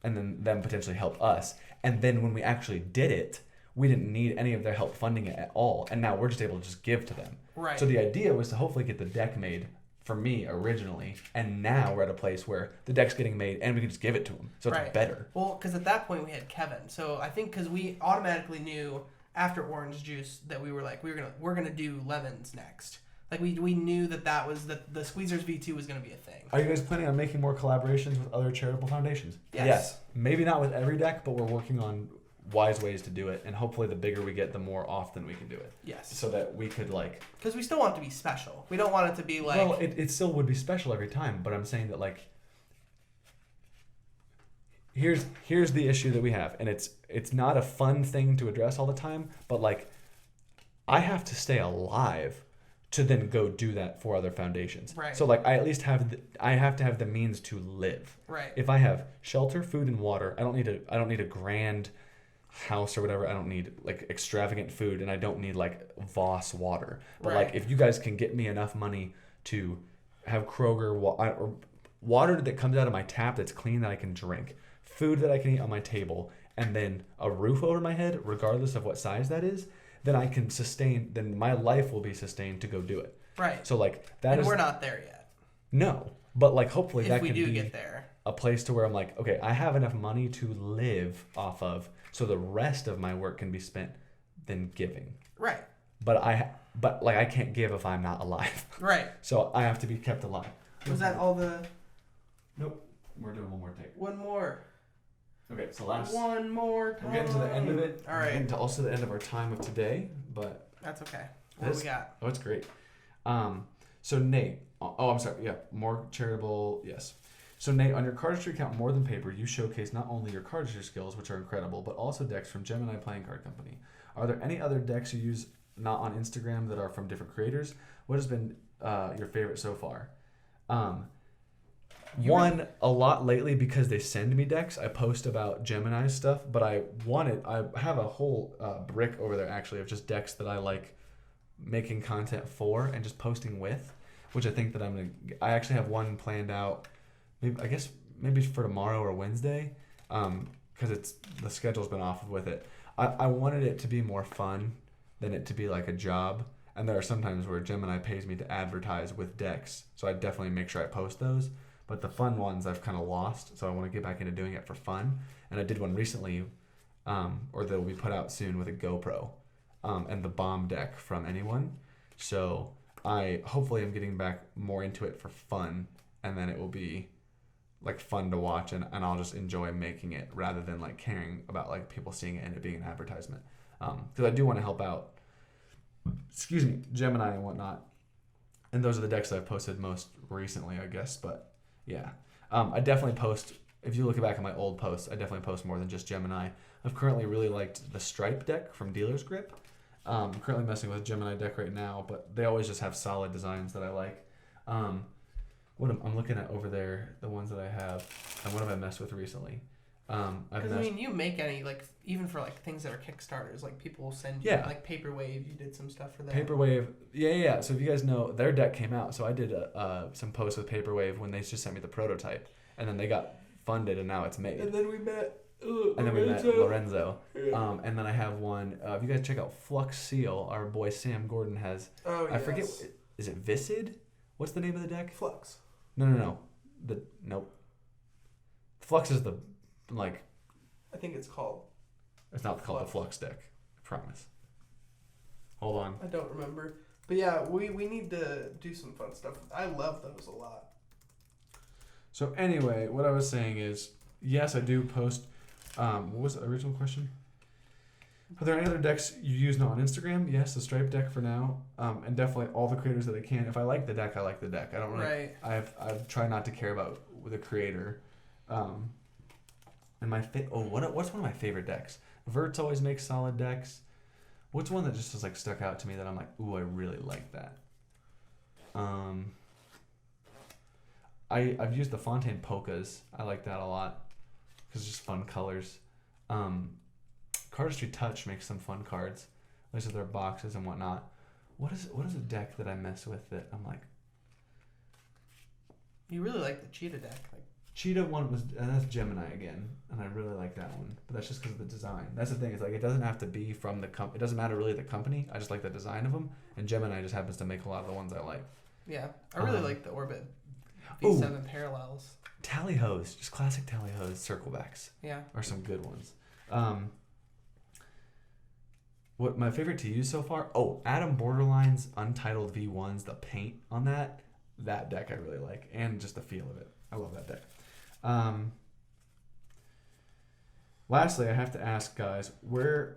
and then them potentially help us. And then when we actually did it, we didn't need any of their help funding it at all, and now we're just able to just give to them. Right. So the idea was to hopefully get the deck made for me originally, and now we're at a place where the deck's getting made and we can just give it to them, so it's better. Well, because at that point we had Kevin, so I think because we automatically knew after orange juice that we were like we're gonna do lemons next. Like we knew that was the Squeezers V2 was gonna be a thing. Are you guys planning on making more collaborations with other charitable foundations? Yes. Maybe not with every deck, but we're working on wise ways to do it, and hopefully the bigger we get, the more often we can do it. Yes. So that we could like. Because we still want it to be special. We don't want it to be like. Well, it still would be special every time, but I'm saying that like. Here's the issue that we have, and it's not a fun thing to address all the time, but like, I have to stay alive to then go do that for other foundations. Right. So like I at least I have to have the means to live. Right. If I have shelter, food, and water, I don't need a grand house or whatever. I don't need like extravagant food, and I don't need like Voss water. But like if you guys can get me enough money to have Kroger or water that comes out of my tap that's clean that I can drink, food that I can eat on my table, and then a roof over my head, regardless of what size that is, then I can sustain. Then my life will be sustained to go do it. Right. So like that and is. We're not there yet. No, but like hopefully that can be get there. A place to where I'm like, okay, I have enough money to live off of, so the rest of my work can be spent then giving. Right. But I can't give if I'm not alive. Right. So I have to be kept alive. Was that all the? Nope. We're doing one more take. One more. Okay, so last. One more time. We're getting to the end of it. All right. We're getting to also the end of our time of today, but. That's okay. What do we got? Oh, it's great. So Nate. Oh, I'm sorry. Yeah, more charitable. Yes. So Nate, on your cardistry account More Than Paper, you showcase not only your cardistry skills, which are incredible, but also decks from Gemini Playing Card Company. Are there any other decks you use not on Instagram that are from different creators? What has been your favorite so far? One, a lot lately because they send me decks. I post about Gemini stuff, but I have a whole brick over there actually of just decks that I like making content for and just posting with, which I think that I actually have one planned out. Maybe for tomorrow or Wednesday, because the schedule's been off with it. I wanted it to be more fun than it to be like a job, and there are sometimes where Gemini pays me to advertise with decks, so I definitely make sure I post those. But the fun ones I've kind of lost, so I want to get back into doing it for fun. And I did one recently, or that will be put out soon with a GoPro, and the bomb deck from anyone. So I hopefully am getting back more into it for fun, and then it will be like fun to watch, and I'll just enjoy making it rather than like caring about like people seeing it and it being an advertisement. Because I do want to help out, Gemini and whatnot. And those are the decks that I've posted most recently, I guess. But yeah, I definitely post. If you look back at my old posts, I definitely post more than just Gemini. I've currently really liked the Stripe deck from Dealer's Grip. I'm currently messing with a Gemini deck right now, but they always just have solid designs that I like. I'm looking at over there, the ones that I have, and what have I messed with recently? Because I mean, you make any like even for like things that are Kickstarters, like people will send you like Paperwave. You did some stuff for that. Paperwave, yeah. So if you guys know, their deck came out. So I did some posts with Paperwave when they just sent me the prototype, and then they got funded, and now it's made. And then we met. Lorenzo. Yeah. And then I have one. If you guys check out Flux Seal, our boy Sam Gordon has. Oh I forget. Is it Visid? What's the name of the deck? Flux. No. Nope. Flux is the like. I think it's called. It's not called the Flux deck. I promise. Hold on. I don't remember, but yeah, we need to do some fun stuff. I love those a lot. So anyway, what I was saying is, yes, I do post. What was the original question? Are there any other decks you use now on Instagram? Yes, the Stripe deck for now, and definitely all the creators that I can. If I like the deck, I like the deck. I don't really. Right. I try not to care about the creator. And what's one of my favorite decks? Vert's always makes solid decks. What's one that just has like stuck out to me that I'm like, ooh, I really like that. I've used the Fontaine Polkas. I like that a lot because it's just fun colors. Cardistry Touch makes some fun cards. Those are their boxes and whatnot. What is a deck that I mess with that I'm like? You really like the Cheetah deck. Like Cheetah one was, and that's Gemini again, and I really like that one. But that's just because of the design. That's the thing. It's like it doesn't have to be from the it doesn't matter really the company. I just like the design of them, and Gemini just happens to make a lot of the ones I like. Yeah, I really like the Orbit V7 parallels. Tally hose, just classic tally hose circlebacks. Yeah, are some good ones. What my favorite to use so far? Oh, Adam Borderline's Untitled V1s. The paint on that deck I really like, and just the feel of it. I love that deck. Lastly, I have to ask, guys, where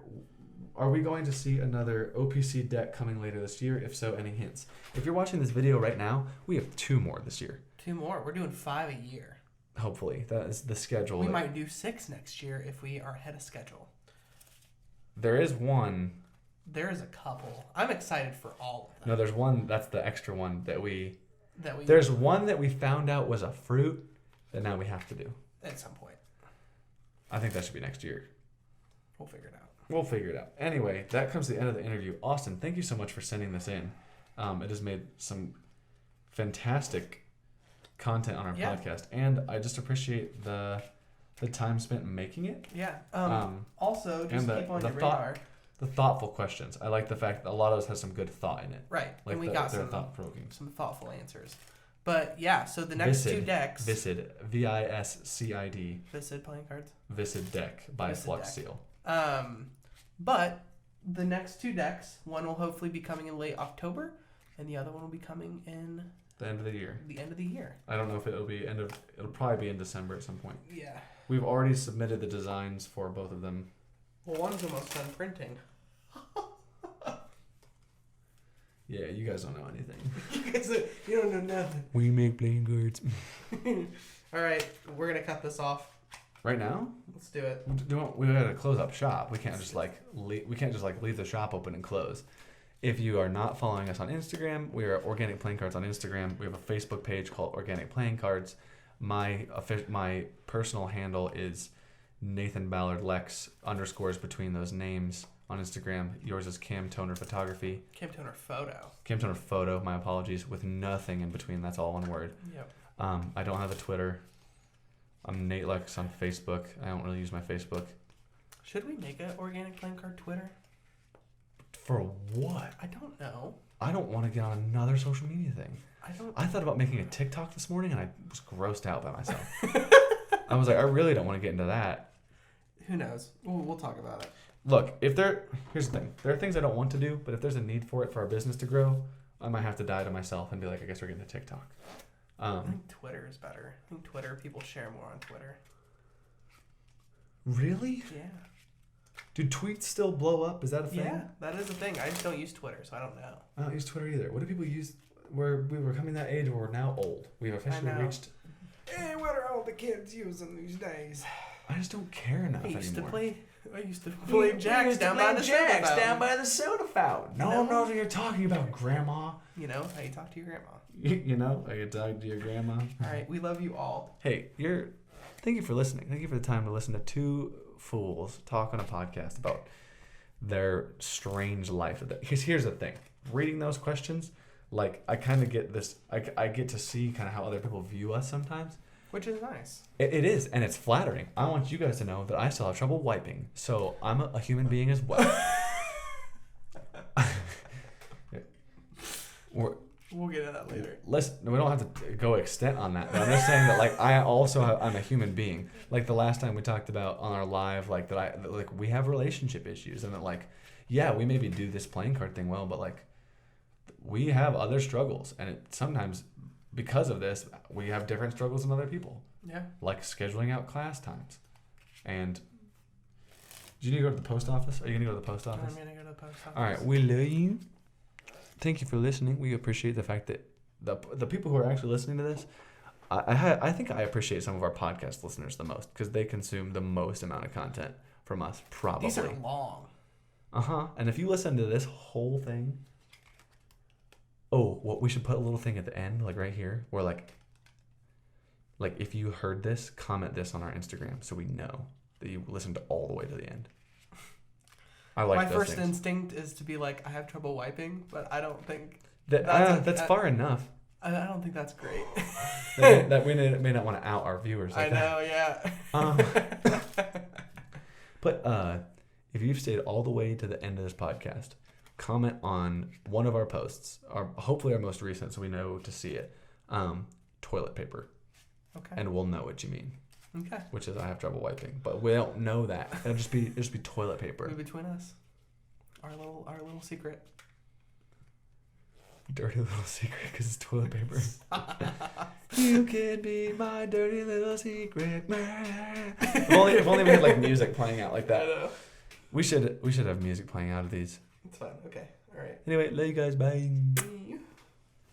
are we going to see another OPC deck coming later this year? If so, any hints? If you're watching this video right now, we have 2 more this year. 2 more. We're doing 5 a year. Hopefully, that is the schedule. We might do 6 next year if we are ahead of schedule. There is one. There is a couple. I'm excited for all of them. No, there's one. That's the extra one that we. There's one that we found out was a fruit that now we have to do at some point. I think that should be next year. We'll figure it out. Anyway, that comes to the end of the interview. Austin, thank you so much for sending this in. It has made some fantastic content on our podcast, and I just appreciate the time spent making it. Yeah. Also, just keep on your radar. The thoughtful questions. I like the fact that a lot of us have some good thought in it. Right. Like and we got some thoughtful answers. But yeah, so the next 2 decks. Visid. VISCID. Visid playing cards. Visid deck by Flux Seal. But the next 2 decks, one will hopefully be coming in late October, and the other one will be coming in the end of the year. I don't know if it'll probably be in December at some point. Yeah. We've already submitted the designs for both of them. Well, one's almost done printing. Yeah, you guys don't know anything. You don't know nothing. We make playing cards. All right, we're gonna cut this off. Right now? Let's do it. We gotta close up shop. We can't just leave the shop open and close. If you are not following us on Instagram, we are Organic Playing Cards on Instagram. We have a Facebook page called Organic Playing Cards. My personal handle is Nathan Ballard Lex _ between those names on Instagram. Yours is Cam Toner Photography. Cam Toner Photo. Cam Toner Photo. My apologies, with nothing in between. That's all one word. Yep. I don't have a Twitter. I'm Nate Lex on Facebook. I don't really use my Facebook. Should we make an Organic Playing Card Twitter? For what? I don't know. I don't want to get on another social media thing. I thought about making a TikTok this morning, and I was grossed out by myself. I was like, I really don't want to get into that. Who knows? We'll talk about it. Look, here's the thing. There are things I don't want to do, but if there's a need for it for our business to grow, I might have to die to myself and be like, I guess we're getting to TikTok. I think Twitter is better. I think people share more on Twitter. Really? Yeah. Do tweets still blow up? Is that a thing? Yeah, that is a thing. I just don't use Twitter, so I don't know. I don't use Twitter either. What do people use? We were coming that age where we're now old. We've officially reached... Hey, what are all the kids using these days? I just don't care enough anymore. I used to play Jacks down by the soda fountain. No one knows what you're talking about, Grandma. You know how you talk to your grandma. You know, I can talk to your grandma. All right, we love you all. Hey, thank you for listening. Thank you for the time to listen to two fools talk on a podcast about their strange life. Because here's the thing. Reading those questions, like, I kind of get this, I get to see kind of how other people view us sometimes. Which is nice. It is, and it's flattering. I want you guys to know that I still have trouble wiping, so I'm a human being as well. We'll get into that later. We don't have to go extent on that, but I'm just saying that, like, I'm a human being. Like, the last time we talked about on our live, like, that we have relationship issues, and that, like, yeah, we maybe do this playing card thing well, but, like, we have other struggles, and sometimes because of this, we have different struggles than other people. Yeah. Like scheduling out class times. And do you need to go to the post office? Are you going to go to the post office? I'm going to go to the post office. All right. We love you. Thank you for listening. We appreciate the fact that the people who are actually listening to this, I think I appreciate some of our podcast listeners the most because they consume the most amount of content from us, probably. These are long. Uh-huh. And if you listen to this whole thing... Oh, what we should put a little thing at the end, like right here, where like if you heard this, comment this on our Instagram so we know that you listened all the way to the end. I like My those first things. instinct is to be like, I have trouble wiping, but I don't think that's far enough. I don't think that's great. that we may not want to out our viewers. Like I know, yeah. But if you've stayed all the way to the end of this podcast, comment on one of our posts, hopefully our most recent, so we know to see it. Toilet paper. Okay. And we'll know what you mean. Okay. Which is I have trouble wiping, but we don't know that. It'll just be toilet paper. It'll be between us. Our little secret. Dirty little secret because it's toilet paper. You can be my dirty little secret. if only we had like music playing out like that. I know. We should have music playing out of these. It's fine. Okay. All right. Anyway, love you guys. Bye.